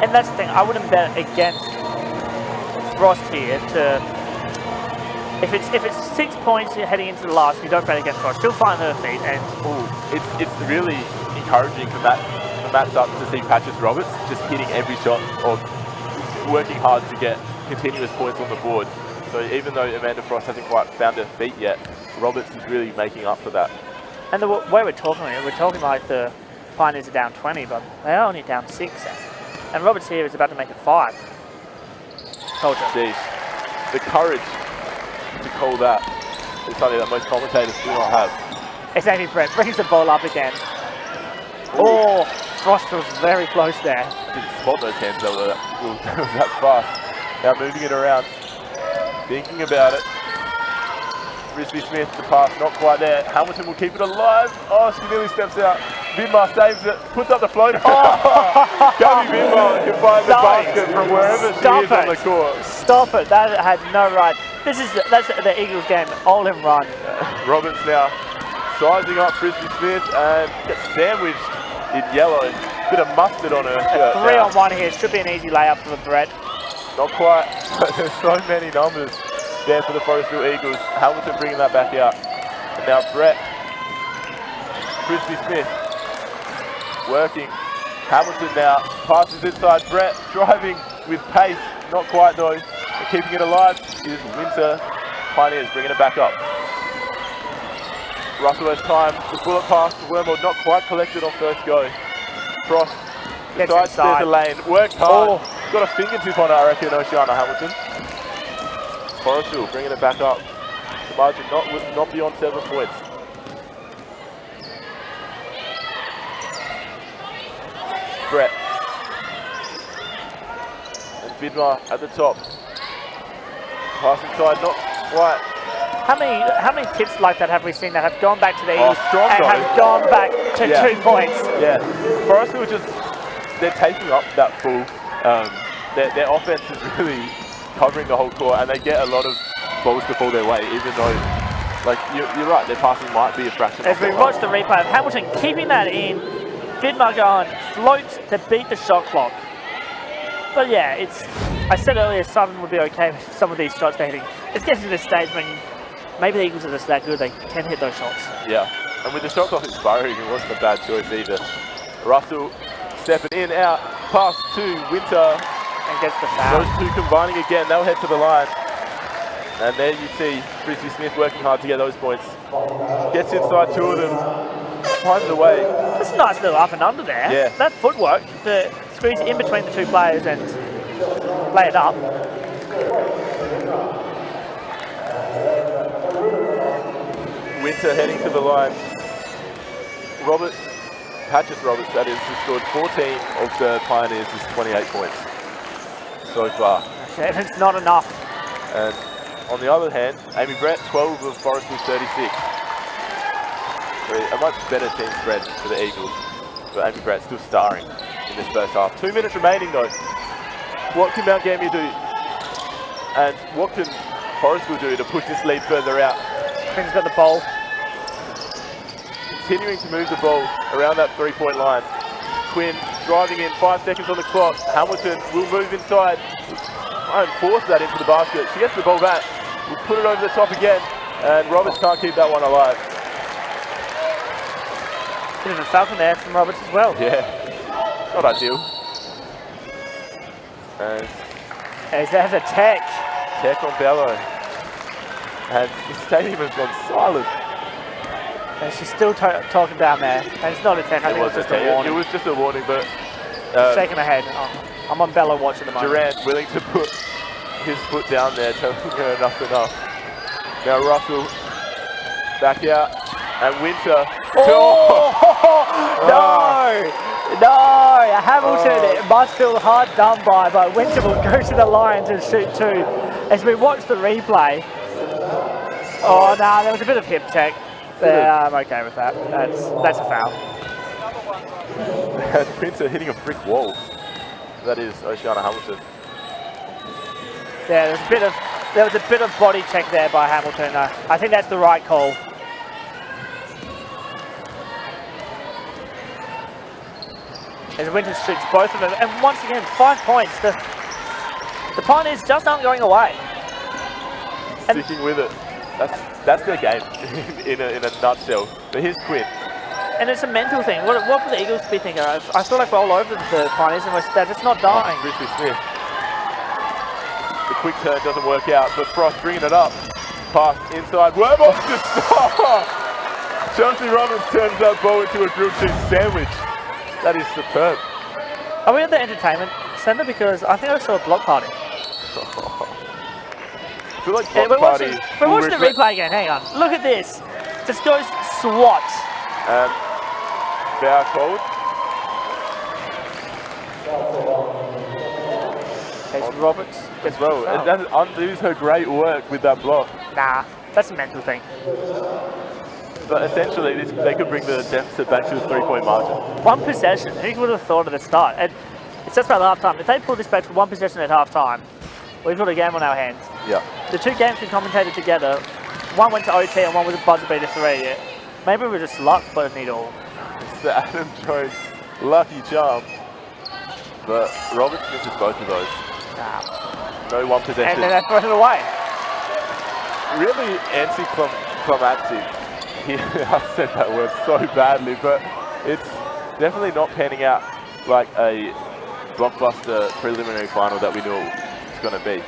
And that's the thing, I wouldn't bet against Frost here to... If it's 6 points you're heading into the last, you don't bet against Frost. She'll find her feet and... It's really encouraging from that start to see Patches Roberts just hitting every shot or working hard to get continuous points on the board. So even though Amanda Frost hasn't quite found her feet yet, Roberts is really making up for that. And the way we're talking like the Pioneers are down 20, but they're only down 6. And Roberts here is about to make it 5. Told you. Jeez, the courage to call that is something that most commentators do not have. Xavier Brett brings the ball up again. Oh, Frost was very close there. Didn't spot those hands that were that fast. Now moving it around, thinking about it. Frisbee Smith, the pass not quite there. Hamilton will keep it alive. Oh, she nearly steps out. Vidmar saves it, puts up the floater. Oh, Gabby Vidmar can find the basket from wherever she is on the court. Stop it, that had no right. That's the Eagles game, all in run. Roberts now sizing up Frisbee Smith and gets sandwiched in yellow. Bit of mustard on her shirt. 3-on-1 here, should be an easy layup for the Brett. Not quite, but there's so many numbers there for the Forestville Eagles. Hamilton bringing that back out. And now Brett, Frisbee Smith, working. Hamilton now passes inside. Brett driving with pace, not quite though. And keeping it alive is Winter. Pioneers bringing it back up. Russell has time. The bullet pass to Wormald, not quite collected on first go. Frost decides there's a lane. Worked hard. Got a fingertip on it, I reckon, Oceana Hamilton. Forestville bringing it back up. The margin not beyond 7 points. Brett. And Vidmar at the top. Pass inside, not quite. How many tips like that have we seen that have gone back to the Eagles strong and though. have gone back to 2 points? Yeah. Forestville just they're taking up that full. Their offense is really covering the whole court, and they get a lot of balls to fall their way, even though, like, you're right, their passing might be a fraction. As we watch the replay of Hamilton keeping that in, Vidmar going floats to beat the shot clock. But yeah, I said earlier Simon would be okay with some of these shots they're hitting. It's getting to this stage when maybe the Eagles are just that good, they can hit those shots. Yeah, and with the shot clock expiring, it wasn't a bad choice either. Russell stepping in, out, pass to Winter. And gets the foul. Those two combining again, they'll head to the line. And there you see Frisbee Smith working hard to get those points. Gets inside two of them, finds a way. That's a nice little up and under there. Yeah. That footwork, the squeeze in between the two players and lay it up. Winter heading to the line. Patches Roberts, that is, has scored 14 of the Pioneers' 28 points so far. Okay, it's not enough. And on the other hand, Amy Brett, 12 of Forestville 36. So a much better team spread for the Eagles, but Amy Brett still starring in this first half. 2 minutes remaining though. What can Mount Gambier do? And what can Forestville do to push this lead further out? Quinn's got the ball. Continuing to move the ball around that three-point line. Quinn driving in, 5 seconds on the clock. Hamilton will move inside. Try and force that into the basket. She gets the ball back. We'll put it over the top again, and Roberts can't keep that one alive. Bit of a falcon there from Roberts as well. Yeah, not ideal. And There's a tech. Tech on Bello. And the stadium has gone silent. And she's still talking down there. And it's not a tech, I think it was just a warning. It was just a warning, but shaking her head. Oh, I'm on Bello watch at the moment. Durant willing to put his foot down there, telling her enough's enough. Now Russell back out, and Winter. Oh! No! Hamilton, it must feel hard done by, but Winter will go to the line to shoot two. As we watch the replay, oh no, there was a bit of hip check. Yeah, I'm okay with that. That's a foul. And Winter hitting a brick wall. That is Oceana Hamilton. Yeah, there was a bit of body check there by Hamilton. I think that's the right call. As Winter shoots both of them, and once again, 5 points. The Pioneers just aren't going away. Sticking with it. That's their game in a nutshell. But here's Quinn. And it's a mental thing. What would the Eagles be thinking? I feel like we're all over the Pioneers and they're just not dying. Frisbee Smith. The quick turn doesn't work out, but Frost bringing it up. Pass inside. Werbox to stop! Chelsea Roberts turns that ball into a grilled cheese sandwich. That is superb. Are we at the entertainment centre? Because I think I saw a block party. I feel like block party. We're watching the replay again. Hang on. Look at this. Just goes SWAT. Foul called. Case Roberts As well. And that undoes her great work with that block. Nah, that's a mental thing. But essentially, they could bring the deficit back to a 3-point margin. One possession. Who would have thought at the start? And it's just about half time. If they pull this back to one possession at half time, we've got a game on our hands. Yeah. The two games we commentated together, one went to OT and one was a buzzer beater 3. Maybe we're just luck, but it need all. It's the Adam Jones lucky charm. But Roberts misses both of those. Nah. No one possession. And then they throw it away. Really anticlimactic. I said that word so badly, but it's definitely not panning out like a blockbuster preliminary final that we knew it's going to be.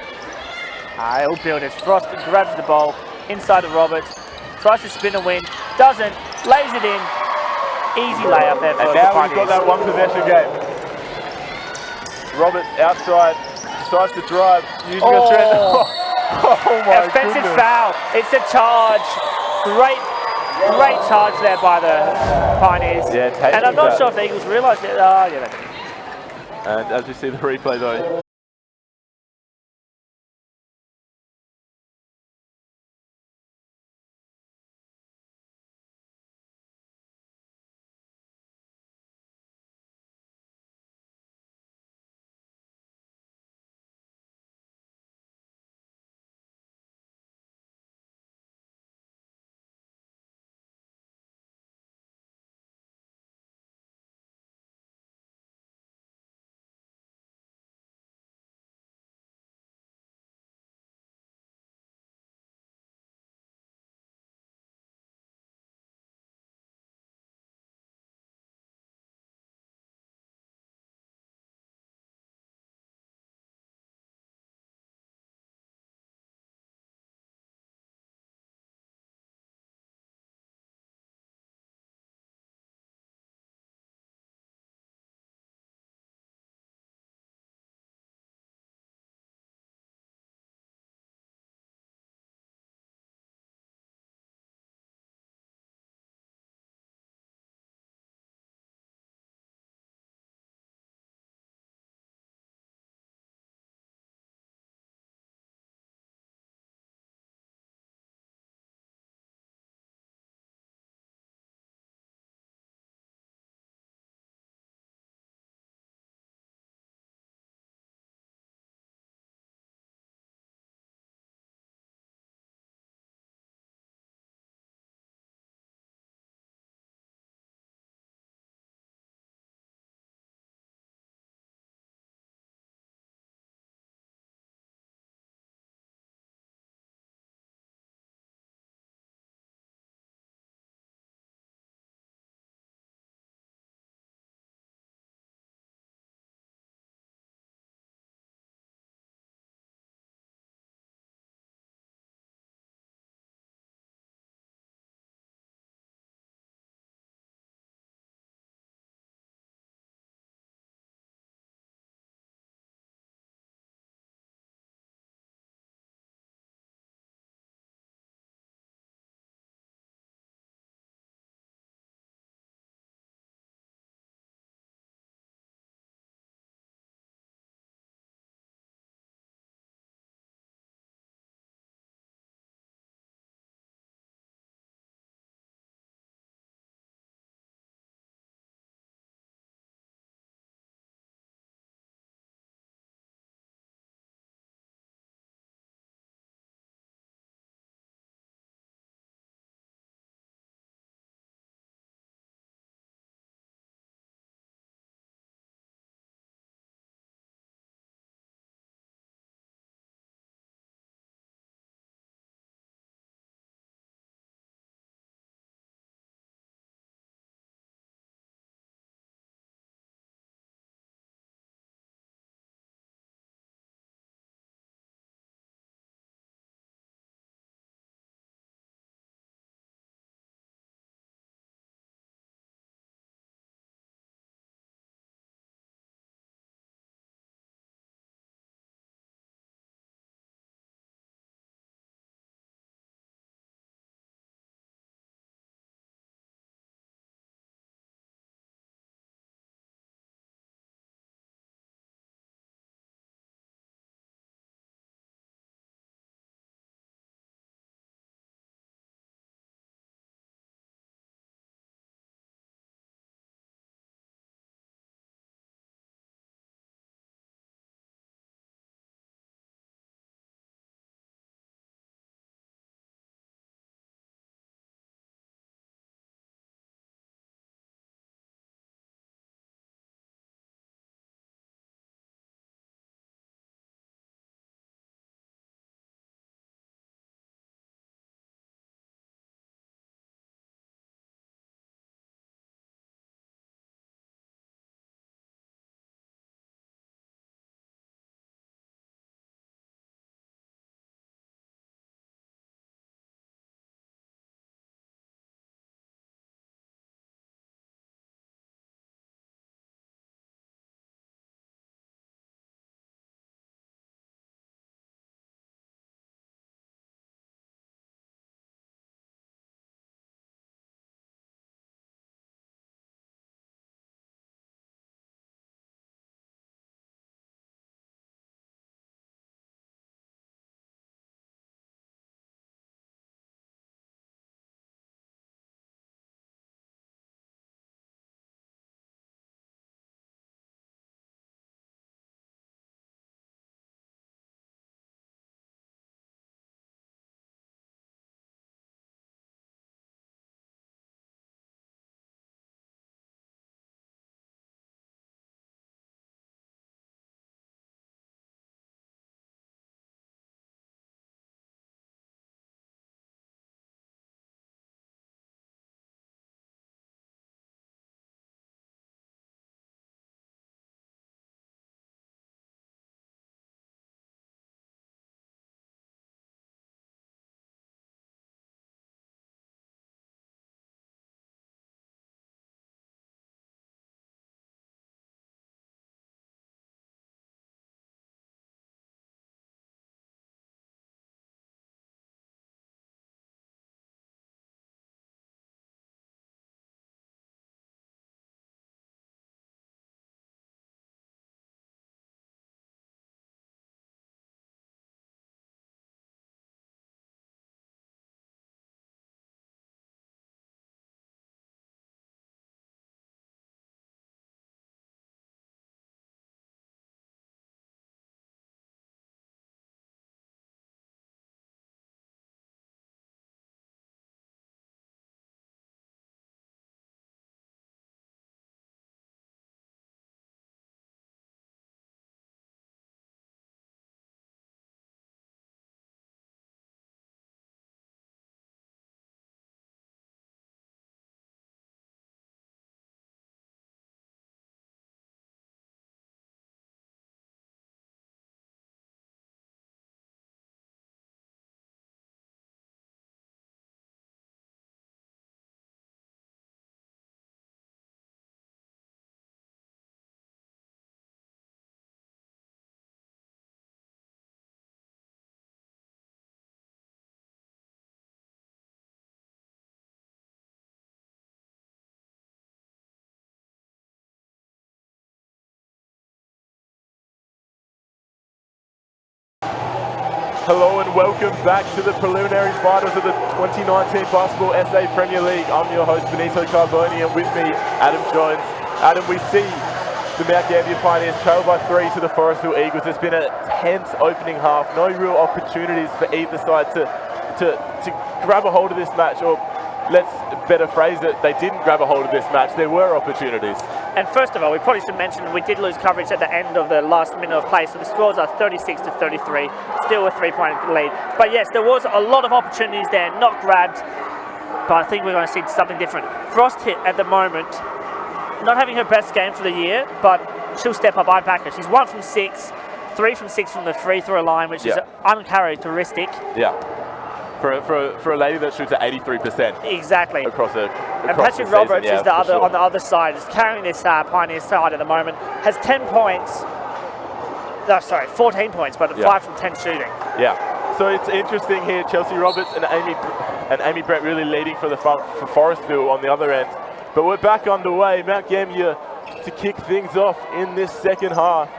He'll build it. Frost grabs the ball inside of Roberts, tries to spin and win, doesn't, lays it in. Easy layup there for and now we've got that one possession game. Roberts outside, decides to drive, using a strength. Oh my offensive goodness. foul. It's a charge. Great charge there by the Pioneers. Yeah, and I'm not sure if the Eagles realised it. Oh, yeah, they did. And as you see the replay though, Hello and welcome back to the preliminary finals of the 2019 Basketball SA Premier League. I'm your host Benito Carboni, and with me Adam Jones. Adam, we see the Mount Gambier Pioneers trail by 3 to the Forestville Eagles. It's been a tense opening half, no real opportunities for either side to grab a hold of this match, or let's better phrase it, they didn't grab a hold of this match. There were opportunities. And first of all, we probably should mention we did lose coverage at the end of the last minute of play, so the scores are 36 to 33, still a 3-point lead. But yes, there was a lot of opportunities there, not grabbed, but I think we're going to see something different. Frost hit at the moment, not having her best game for the year, but she'll step up. I back her. She's 1 from 6, 3 from 6 from the free throw line, which is uncharacteristic. Yeah. For a lady that shoots at 83%. Exactly. Across and Patrick Roberts is the other on the other side, is carrying this Pioneer side at the moment. Has 10 points. No, sorry, 14 points, but 5 from 10 shooting. Yeah. So it's interesting here. Chelsea Roberts and Amy Brett really leading for Forestville on the other end. But we're back underway. Mount Gambier to kick things off in this second half.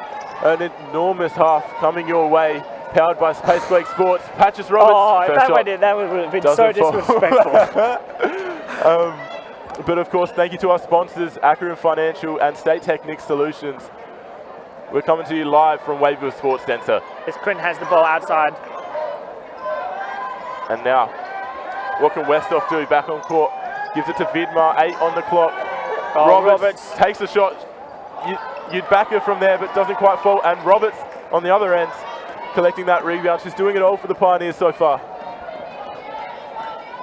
An enormous half coming your way. Powered by Spacequake Sports. Patches Roberts. Oh, if that went in, that would have been so disrespectful. But of course, thank you to our sponsors, Akron Financial and State Technics Solutions. We're coming to you live from Waveville Sports Centre. As Quinn has the ball outside. And now, what can Westhoff do? Back on court. Gives it to Vidmar, 8 on the clock. Roberts takes a shot. You'd back her from there, but doesn't quite fall. And Roberts on the other end, collecting that rebound. She's doing it all for the Pioneers so far.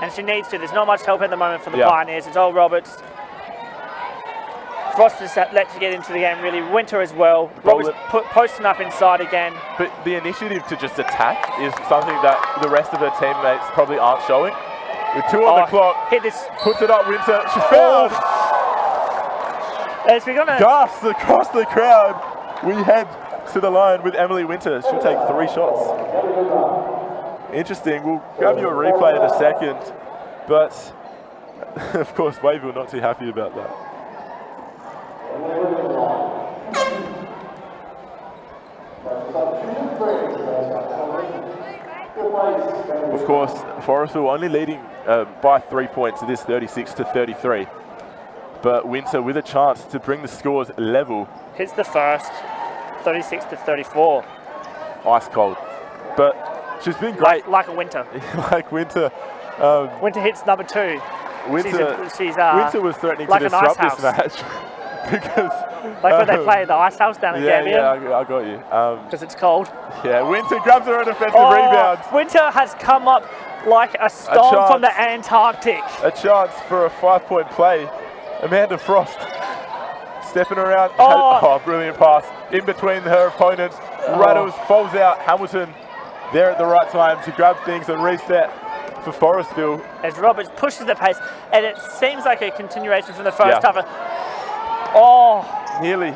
And she needs to. There's not much help at the moment for the Pioneers. It's all Roberts. Frost has let you get into the game, really. Winter as well. Roberts posting up inside again. But the initiative to just attack is something that the rest of her teammates probably aren't showing. With 2 on the clock. Hit this. Puts it up, Winter. She's fouled. Gasps across the crowd. We head to the line with Emily Winter. She'll take 3 shots. Interesting. We'll grab you a replay in a second, but of course Waveville not too happy about that. Of course, Forestville only leading by 3 points. It is 36 to 33. But Winter with a chance to bring the scores level. Hits the first. 36 to 34. Ice cold. But she's been great. Like a Winter. Like Winter. Winter hits number 2. Winter was threatening to disrupt this match. Because like when they play the ice house down in Gambier. Yeah, I got you. Because it's cold. Yeah, Winter grabs her own offensive rebound. Winter has come up like a storm from the Antarctic. A chance for a 5-point play. Amanda Frost stepping around. Brilliant pass. In between her opponents. Rattles, falls out. Hamilton there at the right time to grab things and reset for Forestville. As Roberts pushes the pace, and it seems like a continuation from the first half. Nearly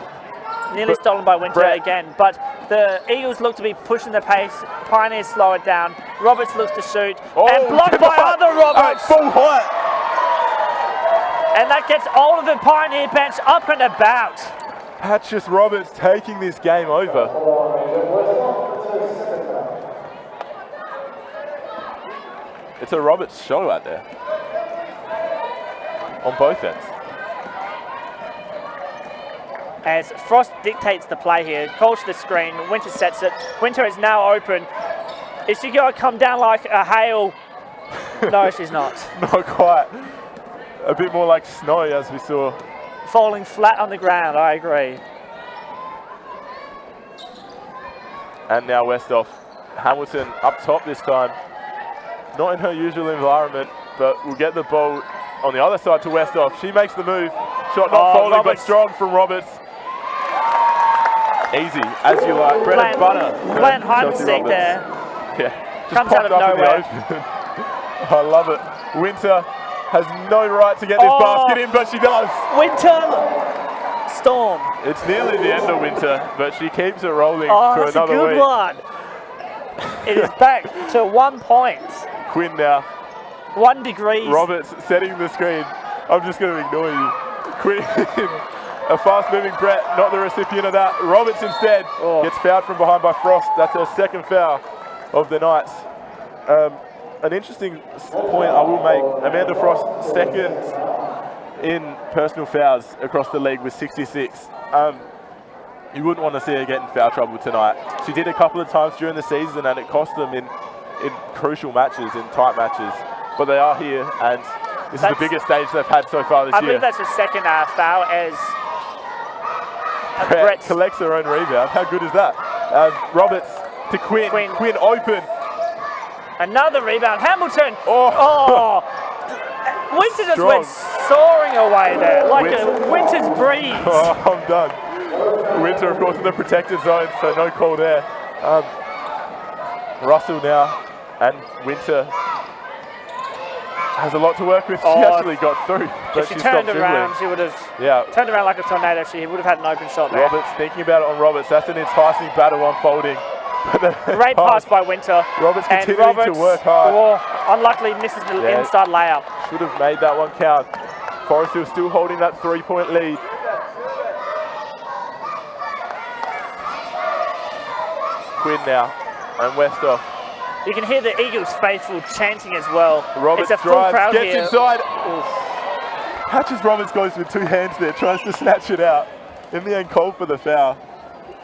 stolen by Winter again. But the Eagles look to be pushing the pace. Pioneers slow it down. Roberts looks to shoot. And blocked by other Roberts. Full height. And that gets all of the Pioneer bench up and about. Patches Roberts taking this game over. It's a Roberts show out there. On both ends. As Frost dictates the play here, calls to the screen, Winter sets it. Winter is now open. Is she going to come down like a hail? No, she's not. Not quite. A bit more like snow, as we saw. Falling flat on the ground, I agree. And now Westhoff. Hamilton up top this time. Not in her usual environment, but we'll get the ball on the other side to Westhoff. She makes the move. Shot not falling, but strong from Roberts. Easy, as you like. Bread and butter. Bland hide and seek there. Yeah. Just comes out of nowhere. I love it. Winter has no right to get this basket in, but she does. Winter Storm. It's nearly the end of Winter, but she keeps it rolling for another week. That's a good one. It is back to 1 point. Quinn now. 1 degree. Roberts setting the screen. I'm just going to ignore you. Quinn, a fast-moving Brett, not the recipient of that. Roberts instead gets fouled from behind by Frost. That's her second foul. of the night. An interesting point I will make, Amanda Frost second in personal fouls across the league with 66. You wouldn't want to see her get in foul trouble tonight. She did a couple of times during the season and it cost them in crucial matches, in tight matches. But they are here and this is the biggest stage they've had so far this year. I believe that's the second foul as Brett collects her own rebound. How good is that? Roberts to Quinn. Quinn open. Another rebound. Hamilton. Oh. Winter just went soaring away there, like a winter's breeze. Oh, I'm done. Winter, of course, in the protected zone, so no call there. Russell now, and Winter has a lot to work with. She actually got through, but if she turned around, she would have turned around like a tornado. She would have had an open shot there. Roberts, thinking about it on Roberts, that's an enticing battle unfolding. Great pass by Winter. Roberts continuing to work hard. Unluckily misses the inside layup. Should have made that one count. Forestville still holding that 3-point lead. Quinn now, and Westhoff. You can hear the Eagles faithful chanting as well. Roberts it's a full crowd gets here. Inside. Patches Roberts goes with 2 hands there, tries to snatch it out. In the end, called for the foul.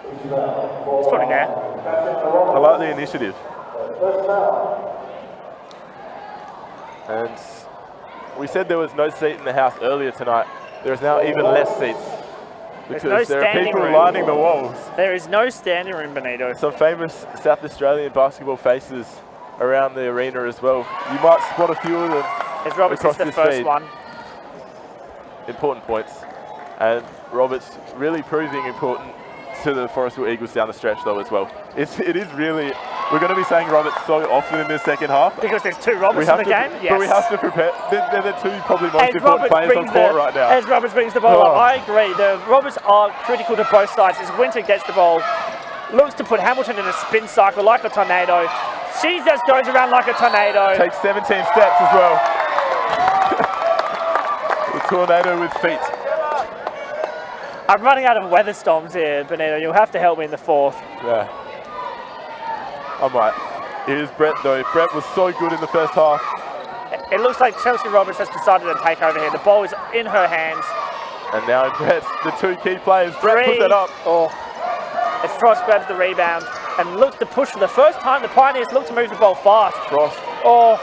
It's probably there. I like the initiative. And we said there was no seat in the house earlier tonight. There is now even less seats because there are people lining the walls. There is no standing room, Benito. Some famous South Australian basketball faces around the arena as well. You might spot a few of them. As Roberts is the first one. Important points. And Roberts really proving important to the Forestville Eagles down the stretch though as well. It is really, we're going to be saying Roberts so often in this second half. Because there's 2 Roberts in the game? Yes. But we have to prepare. They're the 2 probably most important players on court right now. As Roberts brings the ball up, I agree. The Roberts are critical to both sides. As Winter gets the ball, looks to put Hamilton in a spin cycle like a tornado. She just goes around like a tornado. Takes 17 steps as well. The tornado with feet. I'm running out of weather storms here, Benito. You'll have to help me in the 4th. Yeah. I might. It is Brett though. Brett was so good in the first half. It looks like Chelsea Roberts has decided to take over here. The ball is in her hands. And now Brett's the 2 key players. Brett put that up. As Frost grabs the rebound and looks to push for the first time. The Pioneers look to move the ball fast. Frost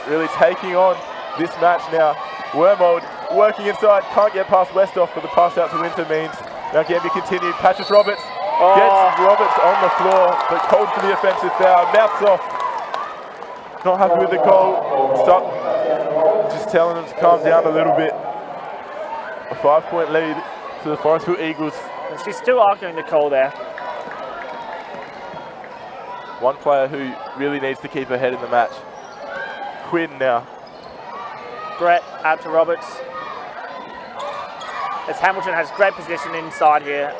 really taking on this match now. Wormold working inside. Can't get past Westhoff, but the pass out to Winter means Mount Gambier continued. Patches Roberts gets Roberts on the floor, but called for the offensive foul. Mouths off. Not happy with the call. Stop. Just telling them to calm down a little bit. A 5-point lead to the Forestville Eagles. And she's still arguing the call there. One player who really needs to keep her head in the match. Quinn now. Brett out to Roberts. As Hamilton has great position inside here.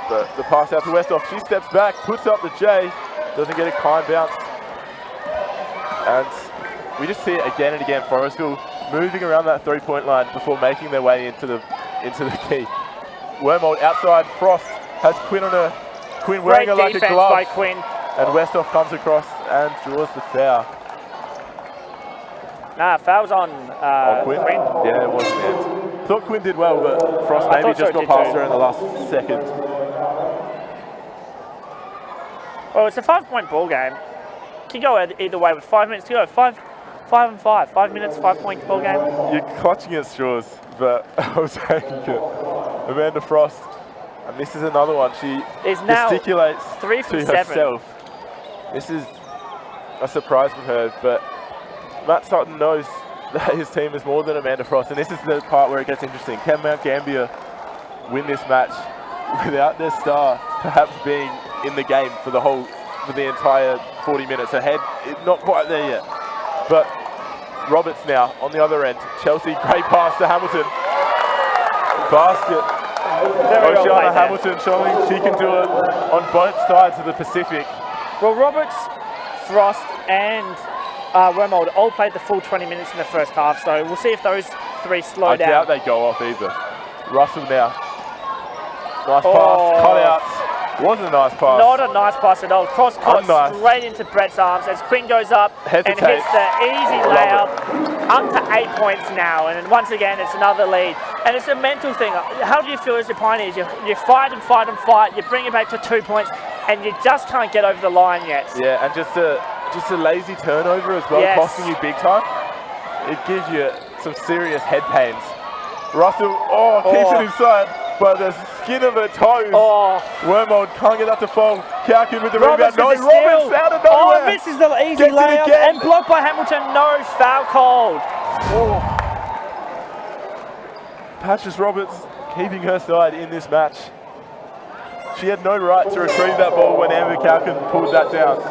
But the pass out to Westhoff. She steps back, puts up the J, doesn't get a kind bounce. And we just see it again and again. Forestville moving around that 3-point line before making their way into the key. Wormold outside. Frost has Quinn on her. Quinn wearing her like a glove. By Quinn. And Westhoff comes across and draws the foul. Nah, foul's on Quinn? Yeah, it was meant. Thought Quinn did well, but Frost maybe just got past her in the last second. Well, it's a 5-point ball game. Can go either way with 5 minutes to go. 5 and 5. 5 minutes, 5-point ball game. You're clutching at straws, but I was taking it. Amanda Frost, and this is another one. She gesticulates 3 from to 7. herself. This is a surprise from her, but Matt Sutton knows that his team is more than Amanda Frost, and this is the part where it gets interesting. Can Mount Gambier win this match without their star perhaps being in the game for the entire 40 minutes? Ahead, not quite there yet. But Roberts now on the other end. Chelsea, great pass to Hamilton. Basket. Oceana Hamilton showing she can do it on both sides of the Pacific. Well, Roberts, Frost, and Wormold all played the full 20 minutes in the first half, so we'll see if those 3 slow down. I doubt they go off either. Russell now. Nice pass, cut out. Wasn't a nice pass. Not a nice pass at all. Cross court Unnice. straight into Brett's arms as Quinn goes up and Hesitates. hits the easy layup. Up to 8 points now, and once again it's another lead. And it's a mental thing. How do you feel as a Pioneers? You fight and fight and fight. You bring it back to 2 points, and you just can't get over the line yet. Yeah, and just a lazy turnover as well, Yes. costing you big time. It gives you some serious head pains. Russell, keeps it inside by the skin of her toes. Wormold can't get that to fall. Calkin with the Roberts rebound. with the Roberts steal. out of nowhere. Misses the easy Gets it layup again. and blocked by Hamilton. No foul called. Patches Roberts keeping her side in this match. She had no right to retrieve that ball when Amber Calkin pulled that down.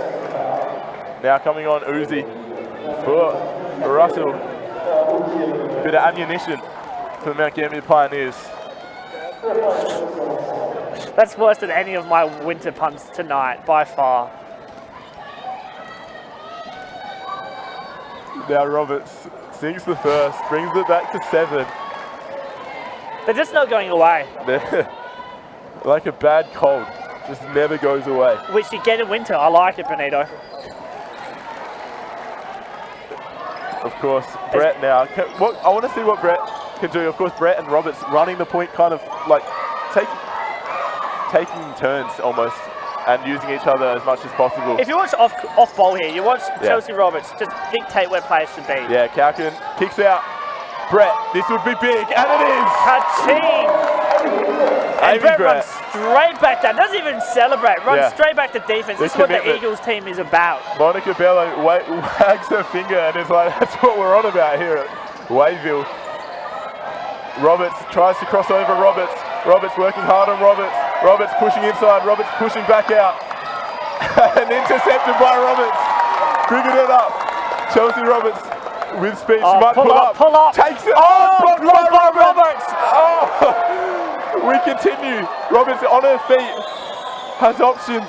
Now coming on Uzi for Russell. Bit of ammunition for the Mount Gambier Pioneers. That's worse than any of my winter punts tonight, by far. Now Roberts sinks the first, brings it back to 7. They're just not going away. They're like a bad cold, just never goes away. Which you get in winter. I like it, Benito. Of course, Brett now. I want to see what Brett can do. Of course, Brett and Roberts running the point, kind of like taking turns almost, and using each other as much as possible. If you watch off ball here, you watch Chelsea Roberts just dictate where players should be. Yeah, Calkin kicks out. Brett, this would be big, and it is! Ka-ching! And Brett runs straight back down, doesn't even celebrate, runs straight back to defense. This is what the Eagles team is about. Monica Bello wags her finger and is like, that's what we're on about here at Wayville. Roberts tries to cross over Roberts. Roberts working hard on Roberts. Roberts pushing inside, Roberts pushing back out. And intercepted by Roberts. Figured it up. Chelsea Roberts with speed, she might pull up. Takes it, blocked by Roberts. We continue. Roberts on her feet, has options.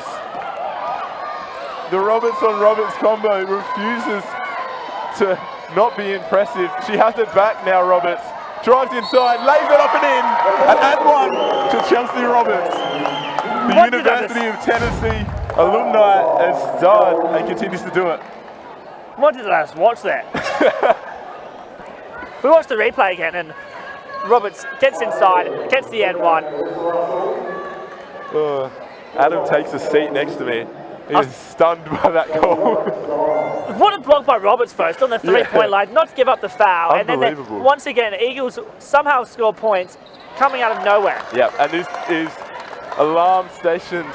The Roberts on Roberts combo refuses to not be impressive. She has it back now, Roberts. Drives inside, lays it up and in, and add one to Chelsea Roberts. The University of Tennessee alumni has starred and continues to do it. What did I just watch there? We watched the replay again, and Roberts gets inside, gets the N1. Adam takes a seat next to me. He's stunned by that goal. What a block by Roberts first on the three-point line, not to give up the foul. Unbelievable. And then once again, Eagles somehow score points coming out of nowhere. Yeah, and this is alarm stations.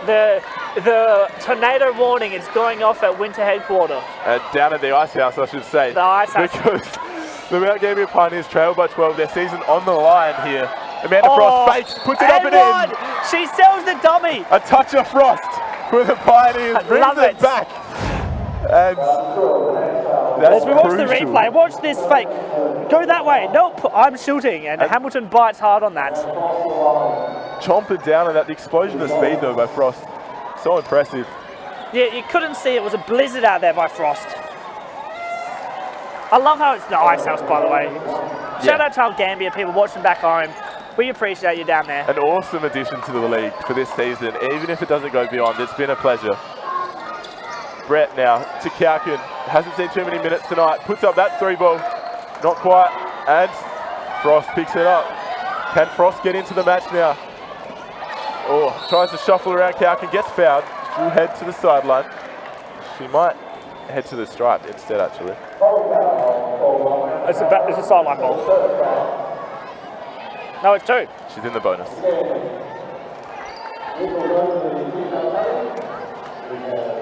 The tornado warning is going off at Winter Headquarter. Down at the Ice House, I should say. The Ice House. Because the Mount Gambier Pioneers trail by 12, their season on the line here. Amanda Frost fakes, puts it up and in. She sells the dummy. A touch of Frost for the Pioneers, brings it back. And that's As we watch the replay, watch this fake. Go that way. Nope, I'm shooting. And Hamilton bites hard on that. Chomping down on that. The explosion of speed, though, by Frost. So impressive. Yeah, you couldn't see it was a blizzard out there by Frost. I love how it's the Ice House, by the way. Shout out to our Gambier people watching back home. We appreciate you down there. An awesome addition to the league for this season. Even if it doesn't go beyond, it's been a pleasure. Brett now to Calkin. Hasn't seen too many minutes tonight. Puts up that 3-ball. Not quite. And Frost picks it up. Can Frost get into the match now? Tries to shuffle around Calkin. Gets fouled. She'll head to the sideline. She might head to the stripe instead, actually. It's a sideline ball. No, it's 2. She's in the bonus.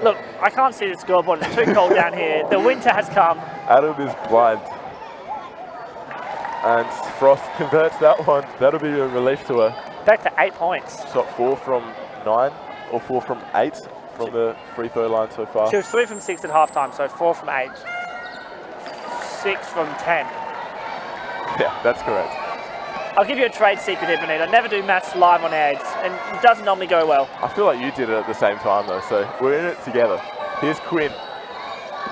Look, I can't see the scoreboard. It's too cold down here. The winter has come. Adam is blind. And Frost converts that one. That'll be a relief to her. Back to 8 points. Shot 4 from 9 or 4 from 8 from the free throw line so far. She was 3 from 6 at halftime, so 4 from 8. 6 from 10. Yeah, that's correct. I'll give you a trade secret here, Benito. I never do maths live on ads, and it doesn't normally go well. I feel like you did it at the same time though, so we're in it together. Here's Quinn.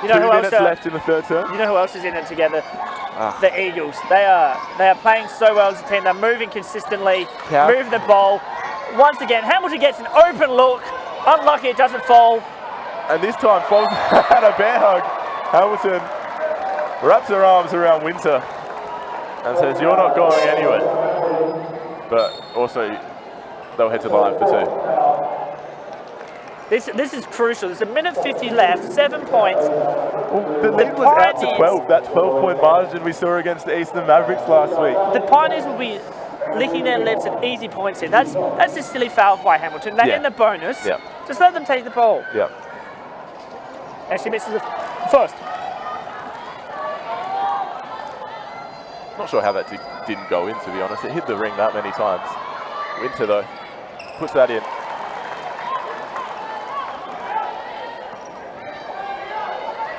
You know 2 who minutes else? left in the third term. You know who else is in it together? The Eagles. They are playing so well as a team. They're moving consistently, moving the ball. once again. Hamilton gets an open look. Unlucky it doesn't fall. And this time falls at a bear hug. Hamilton wraps her arms around Winter and says, "You're not going anywhere." But also, they'll head to the line for 2. This is crucial. There's a minute 50 left, 7 points. Well, the lead was out to 12. That 12-point margin we saw against the Eastern Mavericks last week. The Pioneers will be licking their lips at easy points here. That's a silly foul by Hamilton. They're in the bonus. Yeah. Just let them take the ball. Yeah. And she misses the first. Not sure how that didn't go in, to be honest. It hit the ring that many times. Winter, though, puts that in.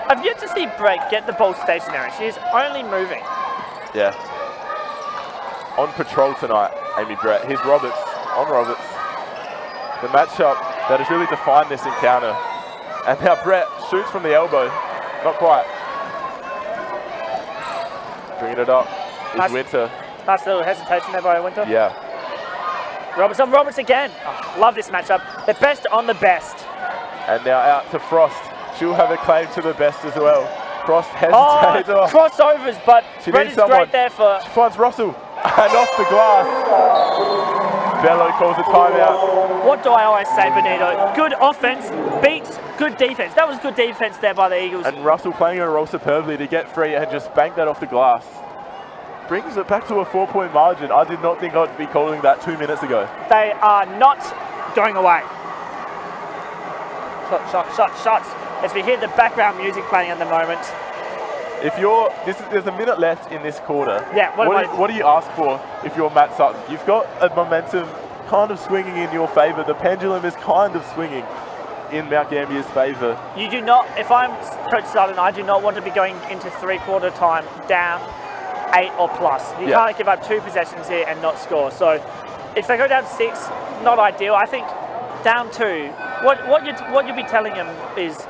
I've yet to see Brett get the ball stationary. She is only moving. Yeah. On patrol tonight, Amy Brett. Here's Roberts. On Roberts. The matchup that has really defined this encounter. And now Brett shoots from the elbow. Not quite. Bringing it up is Winter. Nice little hesitation there by Winter. Yeah. Roberts on Roberts again. Oh, love this matchup. The best on the best. And now out to Frost. She'll have a claim to the best as well. Frost hesitates. Oh, crossovers, but Brett is great there for... She finds Russell. And off the glass. Bello calls a timeout. What do I always say, Benito? Good offense beats good defense. That was good defense there by the Eagles. And Russell playing her role superbly to get free and just bank that off the glass. Brings it back to a 4-point margin. I did not think I'd be calling that 2 minutes ago. They are not going away. Shots. As we hear the background music playing at the moment. If there's a minute left in this quarter. Yeah. What do you ask for if you're Matt Sutton? You've got a momentum kind of swinging in your favour. The pendulum is kind of swinging in Mount Gambier's favour. You do not. If I'm Coach Sutton, I do not want to be going into three-quarter time down 8 or plus. You can't give up 2 possessions here and not score. So if they go down 6, not ideal. I think down 2. What you'd be telling them is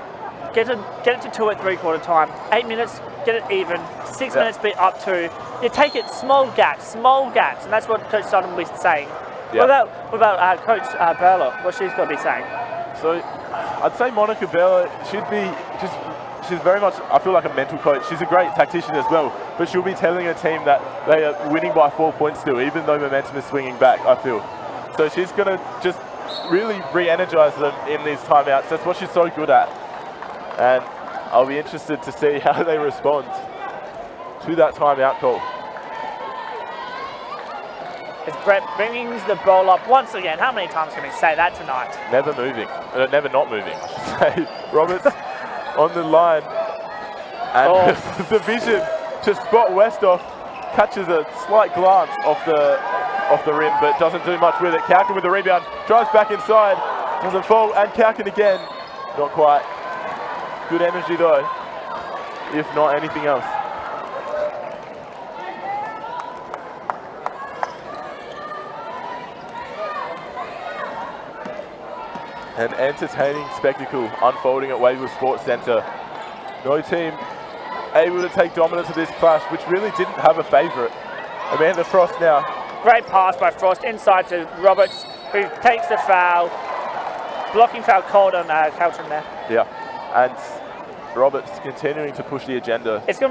get it to 2 at three-quarter time. 8 minutes, get it even. 6 minutes, be up 2. You take it small gaps, and that's what Coach Sutton will be saying. Yeah. What about Coach Bella? What she's going to be saying? So I'd say Monica Bella should be she's very much, I feel like a mental coach. She's a great tactician as well, but she'll be telling her team that they are winning by 4 points still, even though momentum is swinging back, I feel. So she's going to just really re-energize them in these timeouts. That's what she's so good at. And I'll be interested to see how they respond to that timeout call. As Brett brings the ball up once again. How many times can we say that tonight? Never moving. Never not moving, I should say. Roberts on the line. And the vision to spot Westhoff, catches a slight glance off the rim, but doesn't do much with it. Kaukin with the rebound, drives back inside, doesn't fall, and Kaukin again. Not quite. Good energy though, if not anything else. An entertaining spectacle unfolding at Wavell Sports Centre. No team able to take dominance of this clash, which really didn't have a favourite. Amanda Frost now. Great pass by Frost inside to Roberts, who takes the foul. Blocking foul called on Calton there. Yeah, and Roberts continuing to push the agenda. It could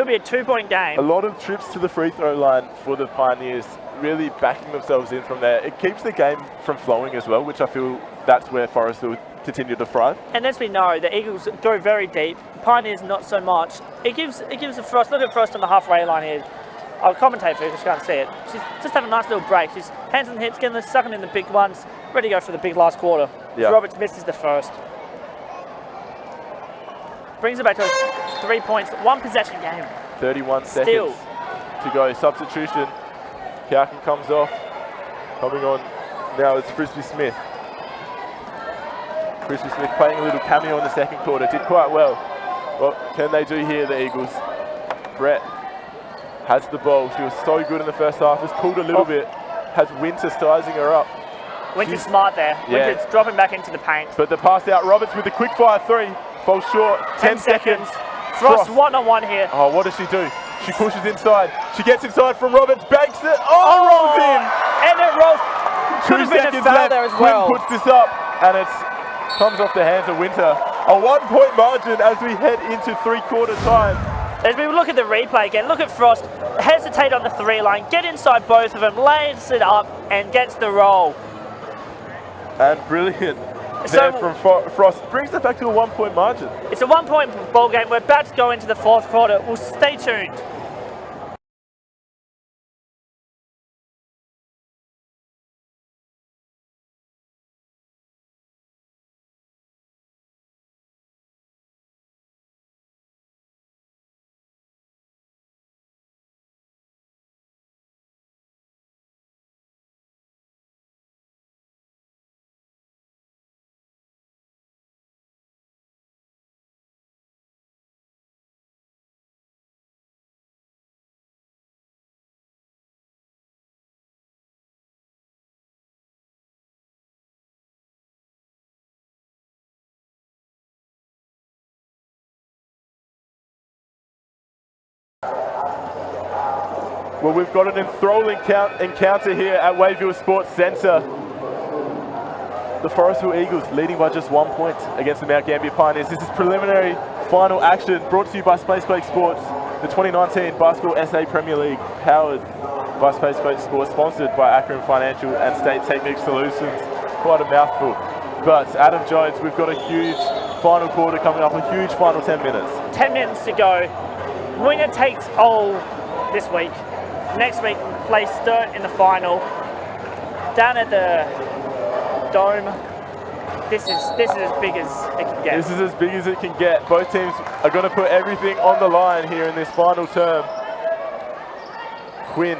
be a 2-point game. A lot of trips to the free throw line for the Pioneers, really backing themselves in from there. It keeps the game from flowing as well, which I feel that's where Forestville continue to thrive. And as we know, the Eagles go very deep. Pioneers not so much. It gives a Frost. Look at Frost on the halfway line here. I'll commentate for you because you can't see it. She's just having a nice little break. She's hands on the hips, sucking in the big ones, ready to go for the big last quarter. Yeah. Roberts misses the first. Brings it back to 3 points, 1 possession game. 31 seconds to go. Substitution. Kaukin comes off. Coming on now is Frisbee Smith. Frisbee Smith playing a little cameo in the second quarter. Did quite well. What can they do here, the Eagles? Brett has the ball. She was so good in the first half. Has pulled a little bit. Has Winter sizing her up. Winter's smart there. Yeah. Winter's dropping back into the paint. But the pass out. Roberts with the quick fire 3. Falls short. 10 seconds. Frost one-on-one here. Oh, what does she do? She pushes inside. She gets inside from Roberts. Banks it. Oh, rolls in. And it rolls. Could have been a seconds foul left. there as Quinn well. puts this up, and it comes off the hands of Winter. A 1-point margin as we head into three-quarter time. As we look at the replay again, look at Frost hesitate on the 3 line, get inside both of them, lays it up, and gets the roll. And brilliant there from Frost. Brings it back to a 1-point margin. It's a 1-point ball game. We're about to go into the 4th quarter. We'll stay tuned. Well, we've got an enthralling encounter here at Wayville Sports Centre. The Forestville Eagles leading by just 1 point against the Mount Gambier Pioneers. This is preliminary final action brought to you by Spacequake Sports, the 2019 Basketball SA Premier League, powered by Spacequake Sports, sponsored by Akron Financial and State Technic Solutions. Quite a mouthful. But Adam Jones, we've got a huge final quarter coming up, a huge final 10 minutes. 10 minutes to go. Winner takes all this week. Next week, play Sturt in the final. Down at the Dome. This is as big as it can get. This is as big as it can get. Both teams are going to put everything on the line here in this final term. Quinn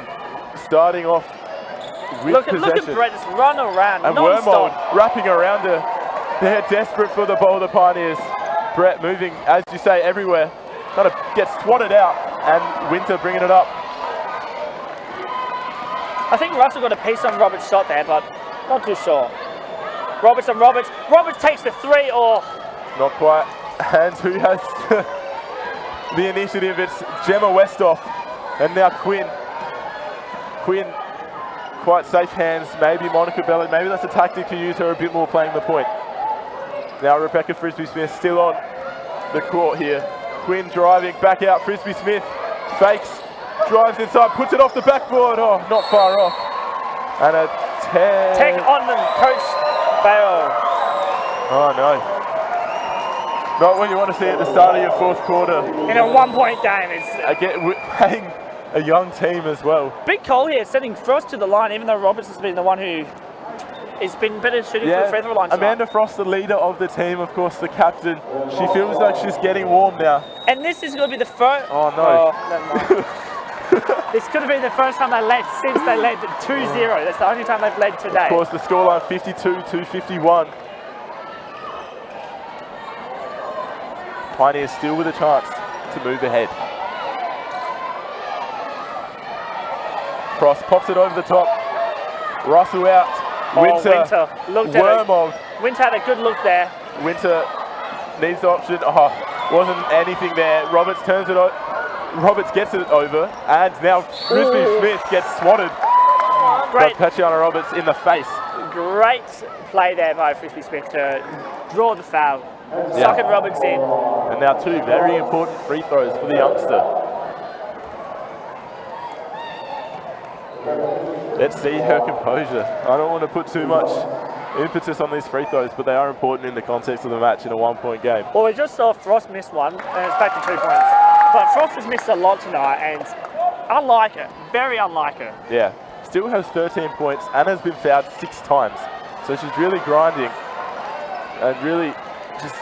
starting off with possession. Look at Brett just run around and non-stop. Wormold wrapping around her. They're desperate for the ball, the Pioneers. Brett moving, as you say, everywhere. Kind of gets swatted out, and Winter bringing it up. I think Russell got a piece on Roberts' shot there, but not too sure. Roberts takes the 3, or... Not quite. And who has the initiative? It's Gemma Westhoff, and now Quinn. Quinn, quite safe hands. Maybe Monica Bella, maybe that's a tactic to use her a bit more playing the point. Now Rebecca Frisbee-Smith still on the court here. Quinn driving, back out, Frisbee-Smith fakes, drives inside, puts it off the backboard. Oh, not far off. And a Tech on them, Coach Bale. Oh no. Not what you want to see at the start of your 4th quarter. In a 1-point game. It's Again, we're playing a young team as well. big call here, sending Frost to the line, even though Roberts has been the one who has been better shooting from the free throw line tonight. Amanda Frost, the leader of the team, of course, the captain. She feels like she's getting warm now. And this is going to be the first... Oh no. never mind. This could have been the first time they led since they led 2-0. That's the only time they've led today. Of course, the scoreline 52-51. Pioneers still with a chance to move ahead. Cross pops it over the top. Russell out. Winter looked at Wormold. Winter had a good look there. Winter needs the option. Oh, wasn't anything there. Roberts turns it over. Roberts gets it over, and now Frisbee-Smith gets swatted. Great. By Tatiana Roberts in the face. Great play there by Frisbee-Smith to draw the foul. Sucking Roberts in. And now 2 very important free throws for the youngster. Let's see her composure. I don't want to put too much impetus on these free throws, but they are important in the context of the match in a 1-point game. Well, we just saw Frost miss one, and it's back to 2 points. But Frost has missed a lot tonight, and unlike her, very unlike her. Yeah, still has 13 points and has been fouled 6 times. So she's really grinding and really just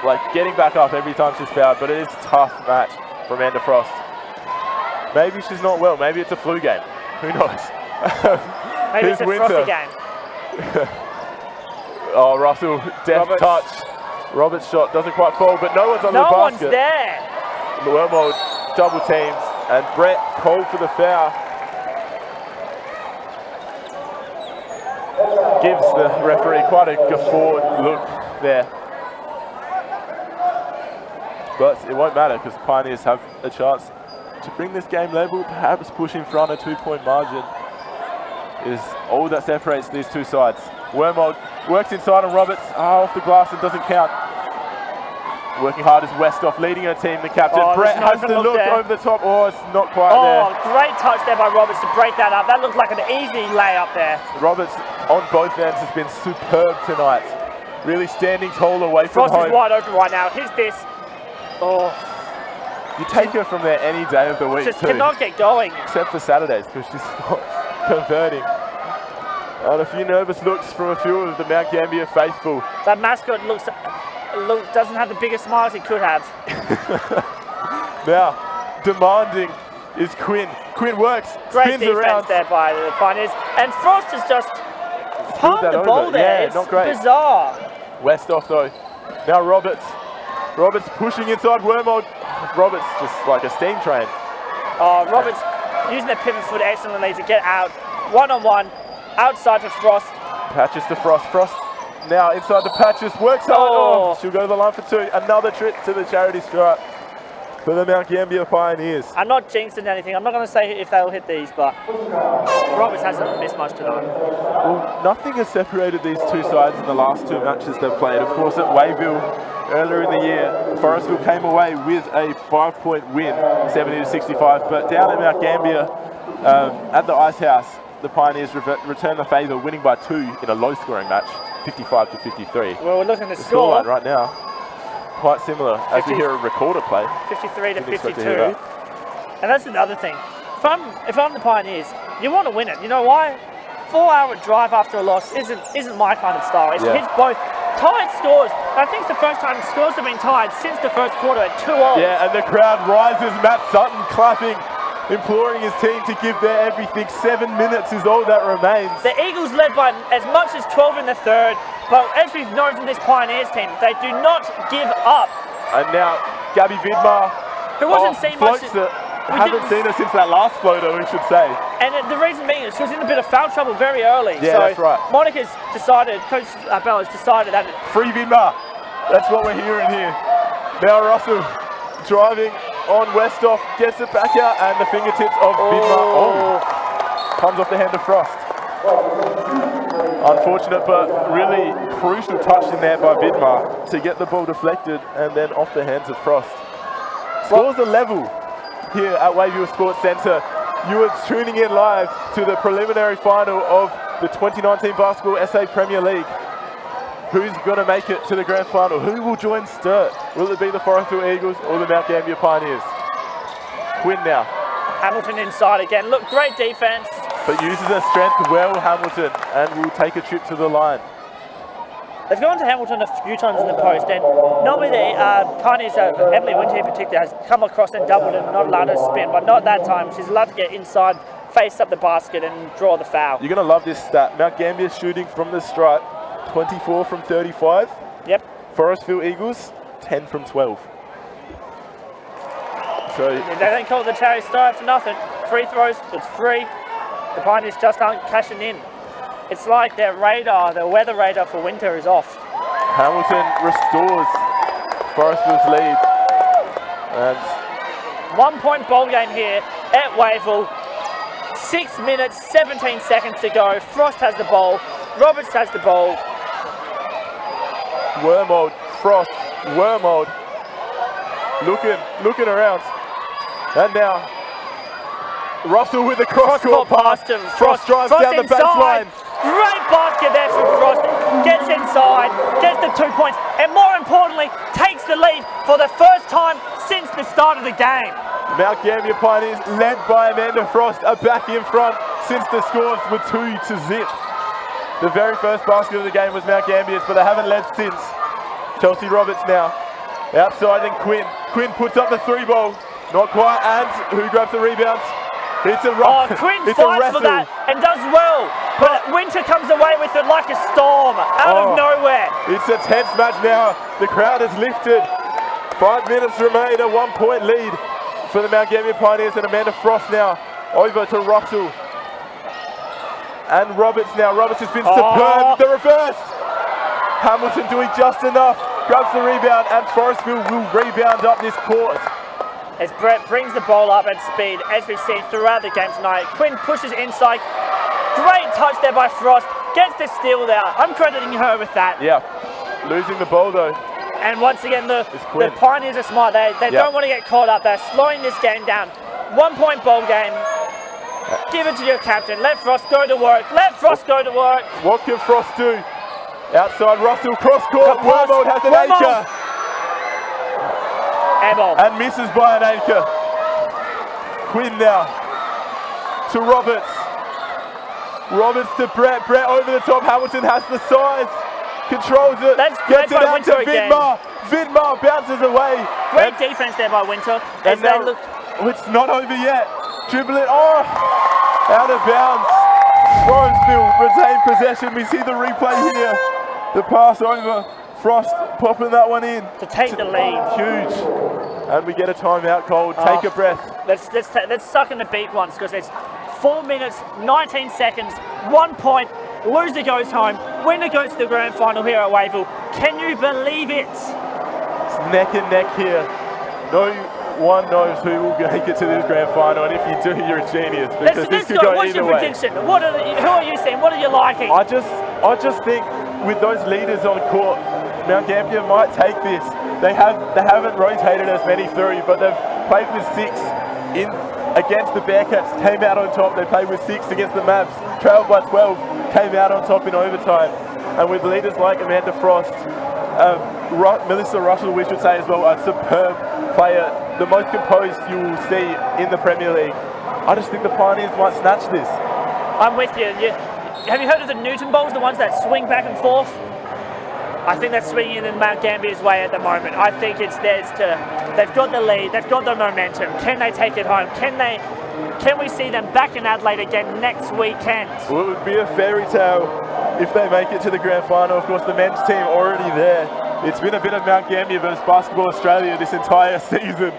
like getting back up every time she's fouled, but it is a tough match for Amanda Frost. Maybe she's not well, maybe it's a flu game. Who knows? Maybe it's a Frosty game. Oh, Russell, deft touch. Roberts' shot doesn't quite fall, but no one's on the basket. No one's there. Wormold double teams, and Brett called for the foul. Gives the referee quite a guffawed look there. But it won't matter because Pioneers have a chance to bring this game level, perhaps push in front a 2-point margin. is all that separates these two sides. Wormold works inside on Roberts, off the glass and doesn't count. Working hard is Westhoff, leading her team, the captain. Brett has to look over the top. Oh, it's not quite there. Oh, great touch there by Roberts to break that up. That looked like an easy layup there. Roberts on both ends has been superb tonight. Really standing tall away from Frost home. is wide open right now. Here's this. Oh. You take her from there any day of the week Just too. cannot get going. Except for Saturdays, because she's not converting. And a few nervous looks from a few of the Mount Gambier faithful. That mascot doesn't have the biggest smile as he could have. Now, demanding is Quinn. Quinn works, Great spins defense around. there by the Pioneers. And Frost has just palmed the ball there. Yeah, it's not great. Bizarre. Westhoff though. Now Roberts. Roberts pushing inside Wormold. Roberts just like a steam train. Oh, Roberts using the pivot foot excellently to get out. One-on-one, outside for Frost. Patches to Frost. Frost now inside the Patches. Works hard. Oh, she'll go to the line for two. Another trip to the charity stripe for the Mount Gambier Pioneers. I'm not jinxing anything. I'm not going to say if they'll hit these, but Roberts hasn't missed much tonight. Well, nothing has separated these two sides in the last two matches they've played. Of course, at Wayville earlier in the year, Forestville came away with a 5-point win, 70-65. But down at Mount Gambier, at the Ice House, the Pioneers returned the favour, winning by 2 in a low-scoring match, 55-53. Well, we're looking at the score score right now. Quite similar as we hear a recorder play. 53-52. And that's another thing. If I'm the Pioneers, you want to win it. You know why? 4-hour drive after a loss isn't my kind of style. It's both tied scores. I think it's the first time scores have been tied since the first quarter at 2-0. Yeah, and the crowd rises. Matt Sutton clapping, imploring his team to give their everything. 7 minutes is all that remains. The Eagles led by as much as 12 in the third, but as we've known from this Pioneers team, they do not give up. And now Gabby Vidmar, who wasn't seen much. Haven't seen her since that last floater, we should say. And the reason being is she was in a bit of foul trouble very early. Yeah, so that's right. Monica's decided, Coach Bella's decided that. Free Vidmar, that's what we're hearing here. Now Russell driving on Westhoff, gets it back out, and the fingertips of Vidmar. Comes off the hand of Frost. Unfortunate, but really crucial touch in there by Vidmar to get the ball deflected and then off the hands of Frost. Scores are level here at Wayville Sports Centre. You are tuning in live to the preliminary final of the 2019 Basketball SA Premier League. Who's going to make it to the grand final? Who will join Sturt? Will it be the Forestville Eagles or the Mount Gambier Pioneers? Quinn now. Hamilton inside again. Look, great defense. But uses her strength well, Hamilton, and will take a trip to the line. They've gone to Hamilton a few times in the post, and normally the Pioneers, Emily Winter in particular, has come across and doubled and not allowed her to spin, but not that time. She's allowed to get inside, face up the basket and draw the foul. You're going to love this stat. Mount Gambier shooting from the stripe, 24 from 35. Yep. Forestville Eagles, 10 from 12. So they don't call it the charity stripe for nothing. Free throws, it's free. The Pioneers just aren't cashing in. It's like their radar, their weather radar for winter is off. Hamilton restores Forestville's lead. And 1 point ball game here at Wayville. 6 minutes, 17 seconds to go. Frost has the ball. Roberts has the ball. Wormold, Frost, Wormold. Looking around. And now Russell with the cross-court pass. Frost drives down the baseline. Great basket there from Frost. Gets inside, gets the 2 points, and more importantly, takes the lead for the first time since the start of the game. Mount Gambier Pioneers, led by Amanda Frost, are back in front since the scores were 2-0. The very first basket of the game was Mount Gambier's, but they haven't led since. Chelsea Roberts now. Outside then Quinn. Quinn puts up the 3-ball. Not quite, and who grabs the rebounds? It's a Quinn fights for that and does well, but Winter comes away with it like a storm, out of nowhere. It's a tense match now. The crowd has lifted. 5 minutes remain, a 1 point lead for the Mount Gambier Pioneers, and Amanda Frost now over to Russell. And Roberts now. Roberts has been superb. The reverse. Hamilton doing just enough. Grabs the rebound, and Forestville will rebound up this court. As Brett brings the ball up at speed, as we've seen throughout the game tonight. Quinn pushes inside, Great touch there by Frost. Gets the steal there. I'm crediting her with that. Yeah, losing the ball though. And once again, the Quinn. Pioneers are smart. They don't want to get caught up. They're slowing this game down. 1 point ball game. Give it to your captain. Let Frost go to work. Let Frost go to work. What can Frost do? Outside Russell, cross court. Wormold has an anchor. Airball. And misses by an anchor. Quinn now to Roberts. Roberts to Brett. Brett over the top. Hamilton has the size. Controls it. That's gets great it by out to Winter again. Vidmar. Vidmar bounces away. Great defense there by Winter. As And they now look. it's not over yet. Dribble it. Oh, out of bounds. Forestville retain possession. We see the replay here. The pass over. Frost popping that one in. To take the lead. Huge. And we get a timeout called. Take a breath. Let's suck in the beat once because it's 4 minutes, 19 seconds, 1 point. Loser goes home. Winner goes to the grand final here at Wavell. Can you believe it? It's neck and neck here. No one knows who will make it to this grand final, and if you do, you're a genius because this could go What's either your way. prediction? Who are you seeing? What are you liking? I just think with those leaders on court, Mount Gambier might take this. They haven't rotated as many through, but they've played with 6 in against the Bearcats. Came out on top. They played with 6 against the Mavs. Trailed by 12. Came out on top in overtime. And with leaders like Amanda Frost, Melissa Russell, we should say as well, a superb player, the most composed you will see in the Premier League. I just think the Pioneers might snatch this. I'm with you. Have you heard of the Newton balls, the ones that swing back and forth? I think that's swinging in Mount Gambier's way at the moment. I think it's theirs to. They've got the lead. They've got the momentum. Can they take it home? Can we see them back in Adelaide again next weekend? Well, it would be a fairy tale if they make it to the grand final. Of course, the men's team already there. It's been a bit of Mount Gambier versus Basketball Australia this entire season.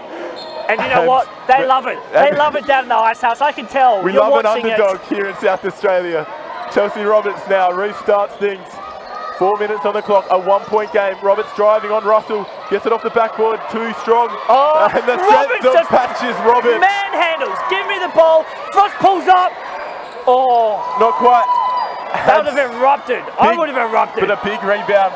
And you know what? They love it. They love it down in the Ice House. I can tell. We love an underdog here in South Australia. Chelsea Roberts now restarts things. 4 minutes on the clock, a 1 point game. Roberts driving on Russell, gets it off the backboard, too strong. Oh, and the strength of patches Roberts. Manhandles, give me the ball. Frost pulls up. Oh, not quite. That would have erupted. I would have erupted. But a big rebound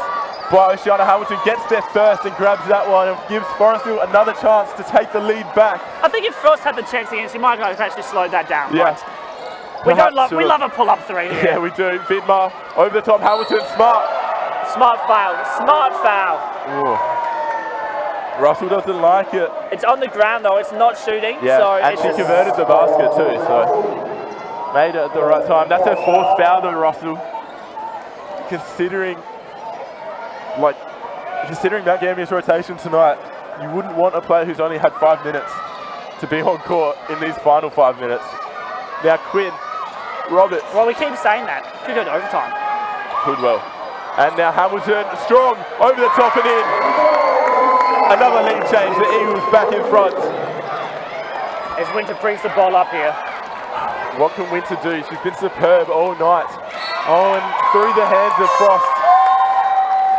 by Oceana Hamilton, gets there first and grabs that one and gives Forestville another chance to take the lead back. I think if Frost had the chance against him, might have actually slowed that down. Yeah. We love a pull-up 3 here. Yeah, we do. Vidmar over the top. Hamilton, smart. Smart foul. Smart foul. Ooh. Russell doesn't like it. It's on the ground though. It's not shooting. Yeah, so and she converted the basket too. So made it at the right time. That's her 4th foul though, Russell. Considering Mount Gambier's rotation tonight, you wouldn't want a player who's only had 5 minutes to be on court in these final 5 minutes. Now Quinn. Roberts. Well, we keep saying that. Could go to overtime. Could well. And now Hamilton, strong, over the top and in. Another lead change, the Eagles back in front. As Winter brings the ball up here. What can Winter do? She's been superb all night. Oh, and through the hands of Frost.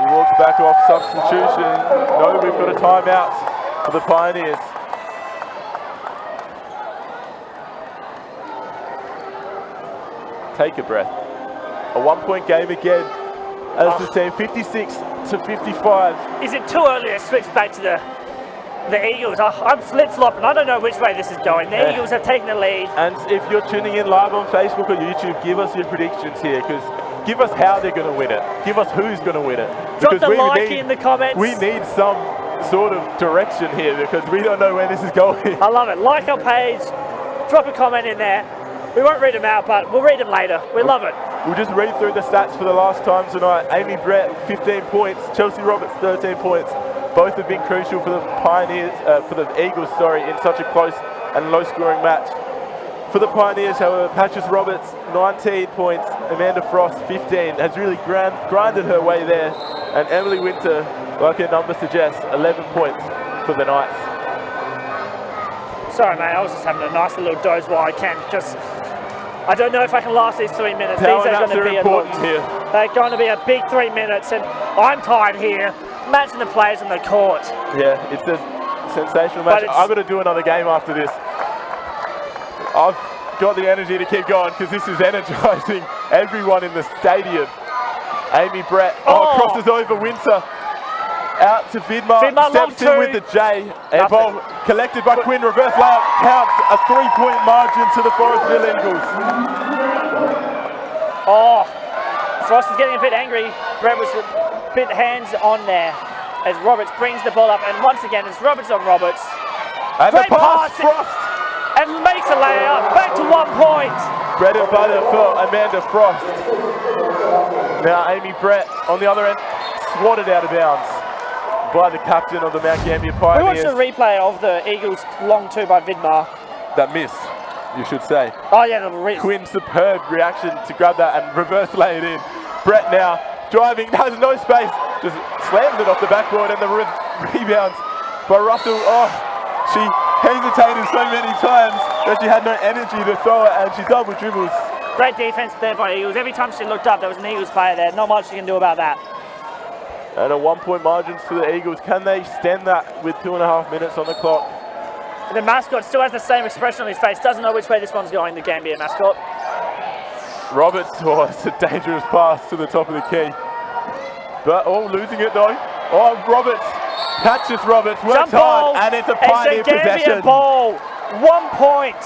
He walks back off substitution. No, we've got a timeout for the Pioneers. Take a breath. A 1 point game again as the team 56 to 55. Is it too early to switch back to the Eagles? I'm flip-flopping. I don't know which way this is going. The Eagles have taken the lead. And if you're tuning in live on Facebook or YouTube, give us your predictions here, because give us how they're going to win it. Give us who's going to win it. Drop the like in the comments. We need some sort of direction here because we don't know where this is going. I love it. Like our page. Drop a comment in there. We won't read them out, but we'll read them later. We love it. We'll just read through the stats for the last time tonight. Amy Brett, 15 points. Chelsea Roberts, 13 points. Both have been crucial for the Pioneers, for the Eagles, in such a close and low-scoring match. For the Pioneers, however, Patches Roberts, 19 points. Amanda Frost, 15, has really grinded her way there. And Emily Winter, like her number suggests, 11 points for the Knights. Sorry, mate, I was just having a nice little doze while I can. I don't know if I can last these 3 minutes. These are going to be important here. They're going to be a big 3 minutes, and I'm tired here, matching the players on the court. Yeah, it's a sensational match. I've got to do another game after this. got the energy to keep going because this is energizing everyone in the stadium. Amy Brett crosses over Winter. Out to Vidmar, steps in with the J. A ball collected by Quinn, reverse layup, counts, a 3-point margin to the Forestville Eagles. Oh, Frost is getting a bit angry. Brett was a bit hands on there as Roberts brings the ball up, and once again it's Roberts on Roberts. And Great the pass, pass, Frost! And makes a layup, back to 1 point. Bread and butter for Amanda Frost. Now Amy Brett on the other end, swatted out of bounds by the captain of the Mount Gambier Pioneers. We watched a replay of the Eagles' long two by Vidmar. That miss, you should say. Oh yeah, Quinn's superb reaction to grab that and reverse lay it in. Brett now driving, has no space, just slams it off the backboard, and the rebounds by Russell. Oh, she hesitated so many times that she had no energy to throw it, and she double dribbles. Great defense there by Eagles. Every time she looked up, there was an Eagles player there. Not much she can do about that. And a 1-point margin to the Eagles. Can they extend that with 2.5 minutes on the clock? And the mascot still has the same expression on his face. Doesn't know which way this one's going, the Gambier mascot. Roberts, it's a dangerous pass to the top of the key. But, losing it though. Roberts, catches Roberts, works hard, and it's a Pioneer possession. Gambier ball, 1 point.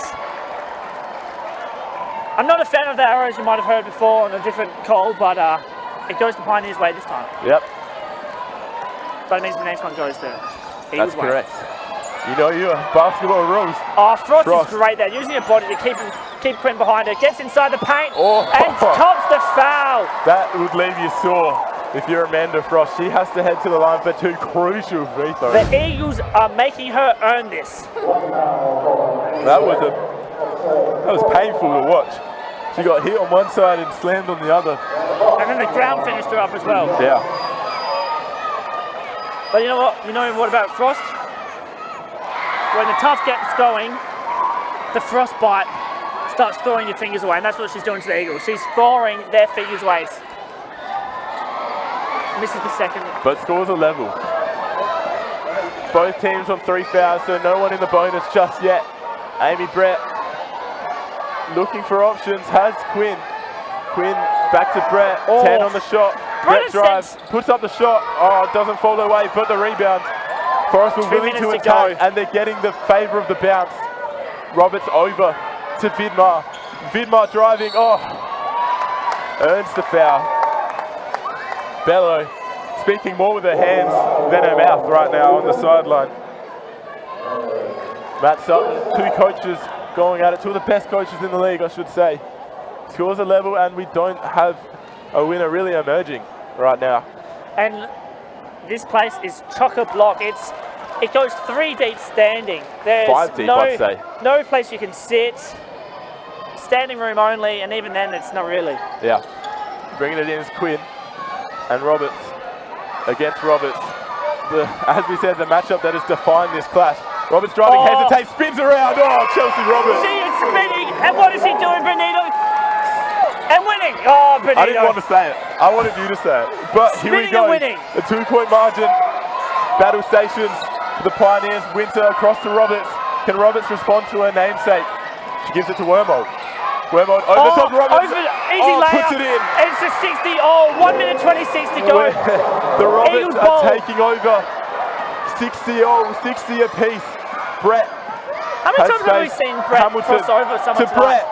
I'm not a fan of the arrows you might have heard before on a different call, but it goes the Pioneers' way this time. Yep. But it means the next one goes to Eagles' That's correct. You know your basketball rules. Oh, Frost is great there, using her body to keep Quinn behind her. Gets inside the paint and tops the foul. That would leave you sore if you're Amanda Frost. She has to head to the line for 2 crucial free throws. The Eagles are making her earn this. That was painful to watch. She got hit on one side and slammed on the other. And then the ground finished her up as well. Yeah. But you know what? You know what about Frost? When the tough gets going, the frostbite starts throwing your fingers away, and that's what she's doing to the Eagles. She's throwing their fingers away. Misses the second. But scores are level. Both teams on 3 fouls, so no one in the bonus just yet. Amy Brett looking for options, has Quinn. Quinn back to Brett, 10 on the shot. Brett drives, puts up the shot, doesn't fall away, but the rebound. Forestville willing to attack, and they're getting the favour of the bounce. Roberts over to Vidmar. Vidmar driving, earns the foul. Bello speaking more with her hands than her mouth right now on the sideline. Matt Sutton, 2 coaches going at it, 2 of the best coaches in the league, I should say. Scores are level, and we don't have a winner really emerging right now. And this place is chock-a-block. It goes 3 deep standing. There's 5 deep, I'd say. No place you can sit. Standing room only, and even then it's not really. Yeah. Bringing it in is Quinn and Roberts against Roberts. As we said, the matchup that has defined this clash. Roberts driving, hesitates, spins around. Chelsea Roberts. She is spinning, and what is she doing, Benito? And winning. Benito. I didn't want to say it. I wanted you to say it. But spinning, here we go. and winning. A 2-point margin. Battle stations for the Pioneers. Winter across to Roberts. Can Roberts respond to her namesake? She gives it to Wormold. Wormold over the top of Roberts. Easy layup. Puts it in. It's a 60. 1 minute 26 to go. The Roberts Eagles are ball. taking over. 60 apiece. Brett. How many times have we seen Brett cross over someone to Brett.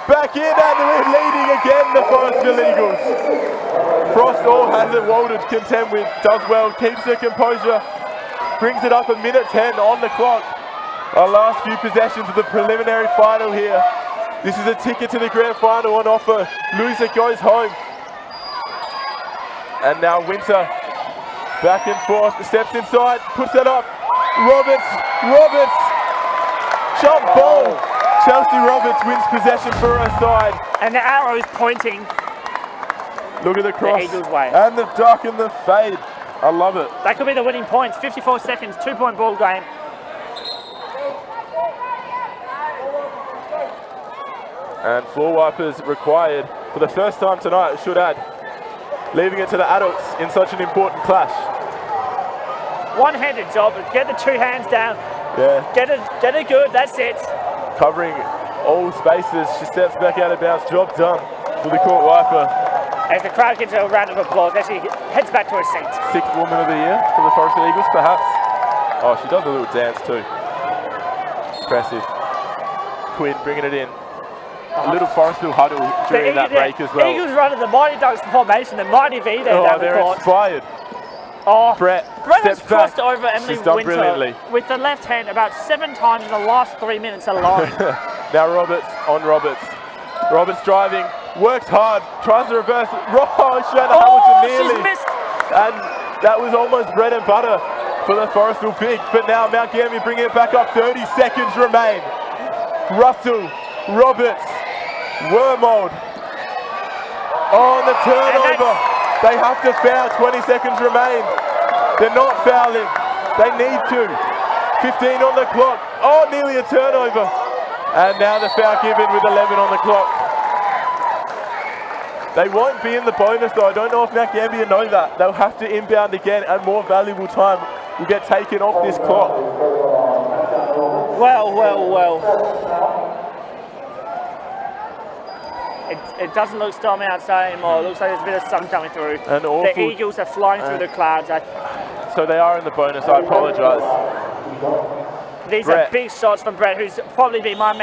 Back in, and we're leading again, the Forestville Eagles. Frost has it well to contend with, does well, keeps her composure, brings it up 1:10 on the clock. Our last few possessions of the preliminary final here. This is a ticket to the grand final on offer. Loser goes home. And now Winter, back and forth, steps inside, puts it up. Roberts, jump ball. Chelsea Roberts wins possession for her side. And the arrow is pointing. Look at the cross. The Eagles' way. And the duck and the fade. I love it. That could be the winning points. 54 seconds, 2-point ball game. And floor wipers required for the first time tonight, I should add. Leaving it to the adults in such an important clash. One-handed job, get the 2 hands down. Yeah. Get it good, that's it. Covering all spaces. She steps back out of bounds. Job done for the court wiper. As the crowd gives her a round of applause, as she heads back to her seat. 6th Woman of the Year for the Forestville Eagles, perhaps. Oh, she does a little dance too. Impressive. Quinn bringing it in. A little Forestville huddle during that break as well. Eagles running the Mighty Ducks formation, the Mighty V there down the they're court. inspired. Oh, Brett has crossed over Emily She's done Winter brilliantly. with the left hand about 7 times in the last 3 minutes alone. Now Roberts on Roberts. Roberts driving, works hard, tries to reverse. Hamilton nearly. She's missed. And that was almost bread and butter for the Forestville Big. But now Mount Gambier bringing it back up. 30 seconds remain. Russell, Roberts, Wormold. On the turnover. They have to foul. 20 seconds remain. They're not fouling. They need to. 15 on the clock. Oh, nearly a turnover. And now the foul given with 11 on the clock. They won't be in the bonus though. I don't know if Mount Gambier know that. They'll have to inbound again and more valuable time will get taken off this clock. Well. It doesn't look stormy outside anymore. It looks like there's a bit of sun coming through. The Eagles are flying through the clouds. So they are in the bonus. I apologise. These are big shots from Brett, who's probably been my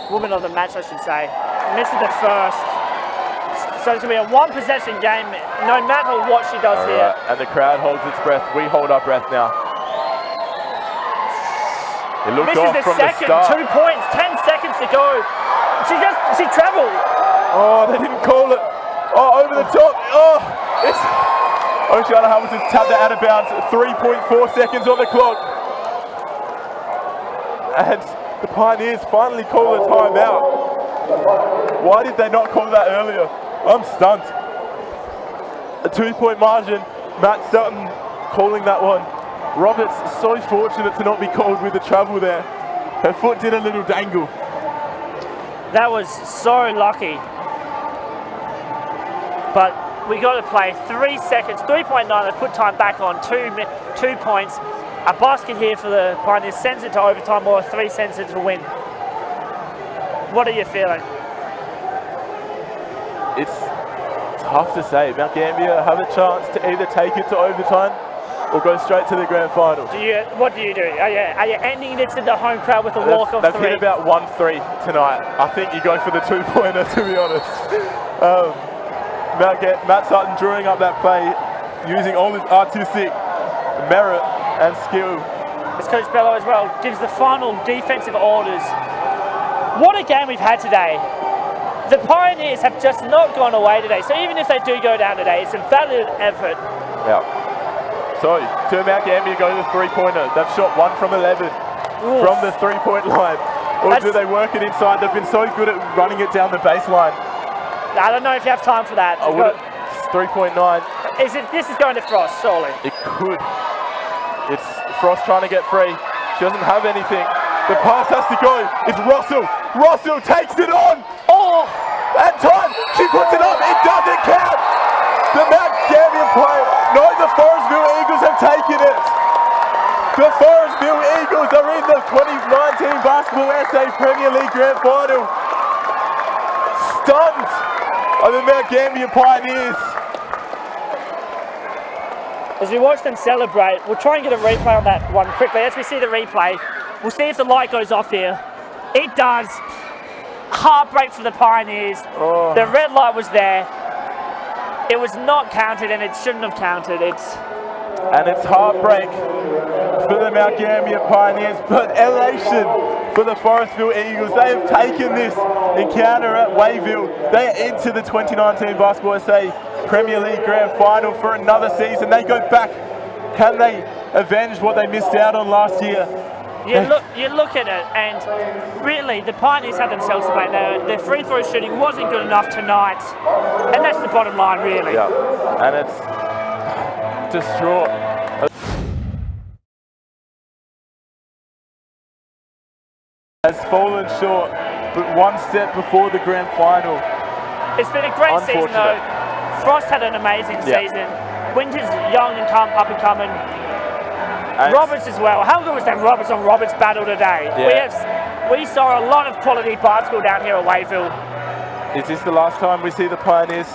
woman of the match, I should say. Missing the first. So it's going to be a 1-possession game, no matter what she does here. And the crowd holds its breath. We hold our breath now. It looked Misses off the from second, the start. 2 points, 10 seconds to go. She travelled. Oh, they didn't call it. Oh, over the top. Oh, it's Oceana Hamilton's tapped that out of bounds. 3.4 seconds on the clock. And the Pioneers finally call a timeout. Why did they not call that earlier? I'm stunned. A 2-point margin. Matt Sutton calling that one. Roberts so fortunate to not be called with the travel there. Her foot did a little dangle. That was so lucky. But we got to play 3 seconds, 3.9. They put time back on 2 points. A basket here for the Pioneers sends it to overtime, or 3 sends it to win. What are you feeling? It's tough to say. Mount Gambier have a chance to either take it to overtime or go straight to the grand final. What do you do? Are you ending this in the home crowd with a walk-off They've 3? hit about 1-3 tonight. I think you go for the 2-pointer, to be honest. Matt Sutton drawing up that play, using all his artistic merit and skill. As Coach Bello as well gives the final defensive orders. What a game we've had today. The Pioneers have just not gone away today, so even if they do go down today, it's a valiant effort. Yeah. So, to Mount Gambier go to the 3-pointer. They've shot 1 from 11 from the 3-point line. Or do they work it inside? They've been so good at running it down the baseline. I don't know if you have time for that. It's 3.9. This is going to Frost, surely. It could. It's Frost trying to get free. She doesn't have anything. The pass has to go. It's Russell. Russell takes it on. Oh, that time she puts it up. It doesn't count. The Mount Gambier player. No, the Forestville Eagles have taken it. The Forestville Eagles are in the 2019 Basketball SA Premier League Grand Final. Stunned are the Mount Gambier Pioneers. As we watch them celebrate, we'll try and get a replay on that one quickly. As we see the replay, we'll see if the light goes off here. It does. Heartbreak for the Pioneers. Oh. The red light was there. It was not counted, and it shouldn't have counted. And it's heartbreak for the Mount Gambier Pioneers, but elation for the Forestville Eagles. They have taken this encounter at Wayville. They are into the 2019 Basketball SA Premier League Grand Final for another season. They go back. Can they avenge what they missed out on last year? You look at it, and really, the Pioneers had themselves to blame. Their free throw shooting wasn't good enough tonight, and that's the bottom line, really. Yeah, and it's distraught. Has fallen short, but one step before the grand final. It's been a great season, though. Frost had an amazing season. Winter's young and up and coming. And Roberts as well. How good was that Roberts on Roberts battle today? Yeah. We saw a lot of quality basketball down here at Wayville. Is this the last time we see the Pioneers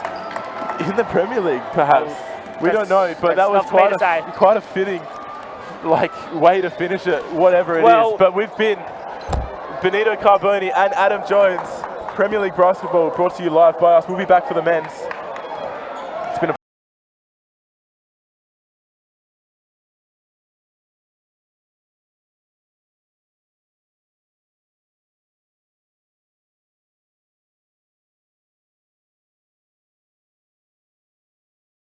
in the Premier League, perhaps? We don't know, but that was quite a fitting way to finish it, whatever it is. But we've been Benito Carboni and Adam Jones, Premier League basketball, brought to you live by us. We'll be back for the men's.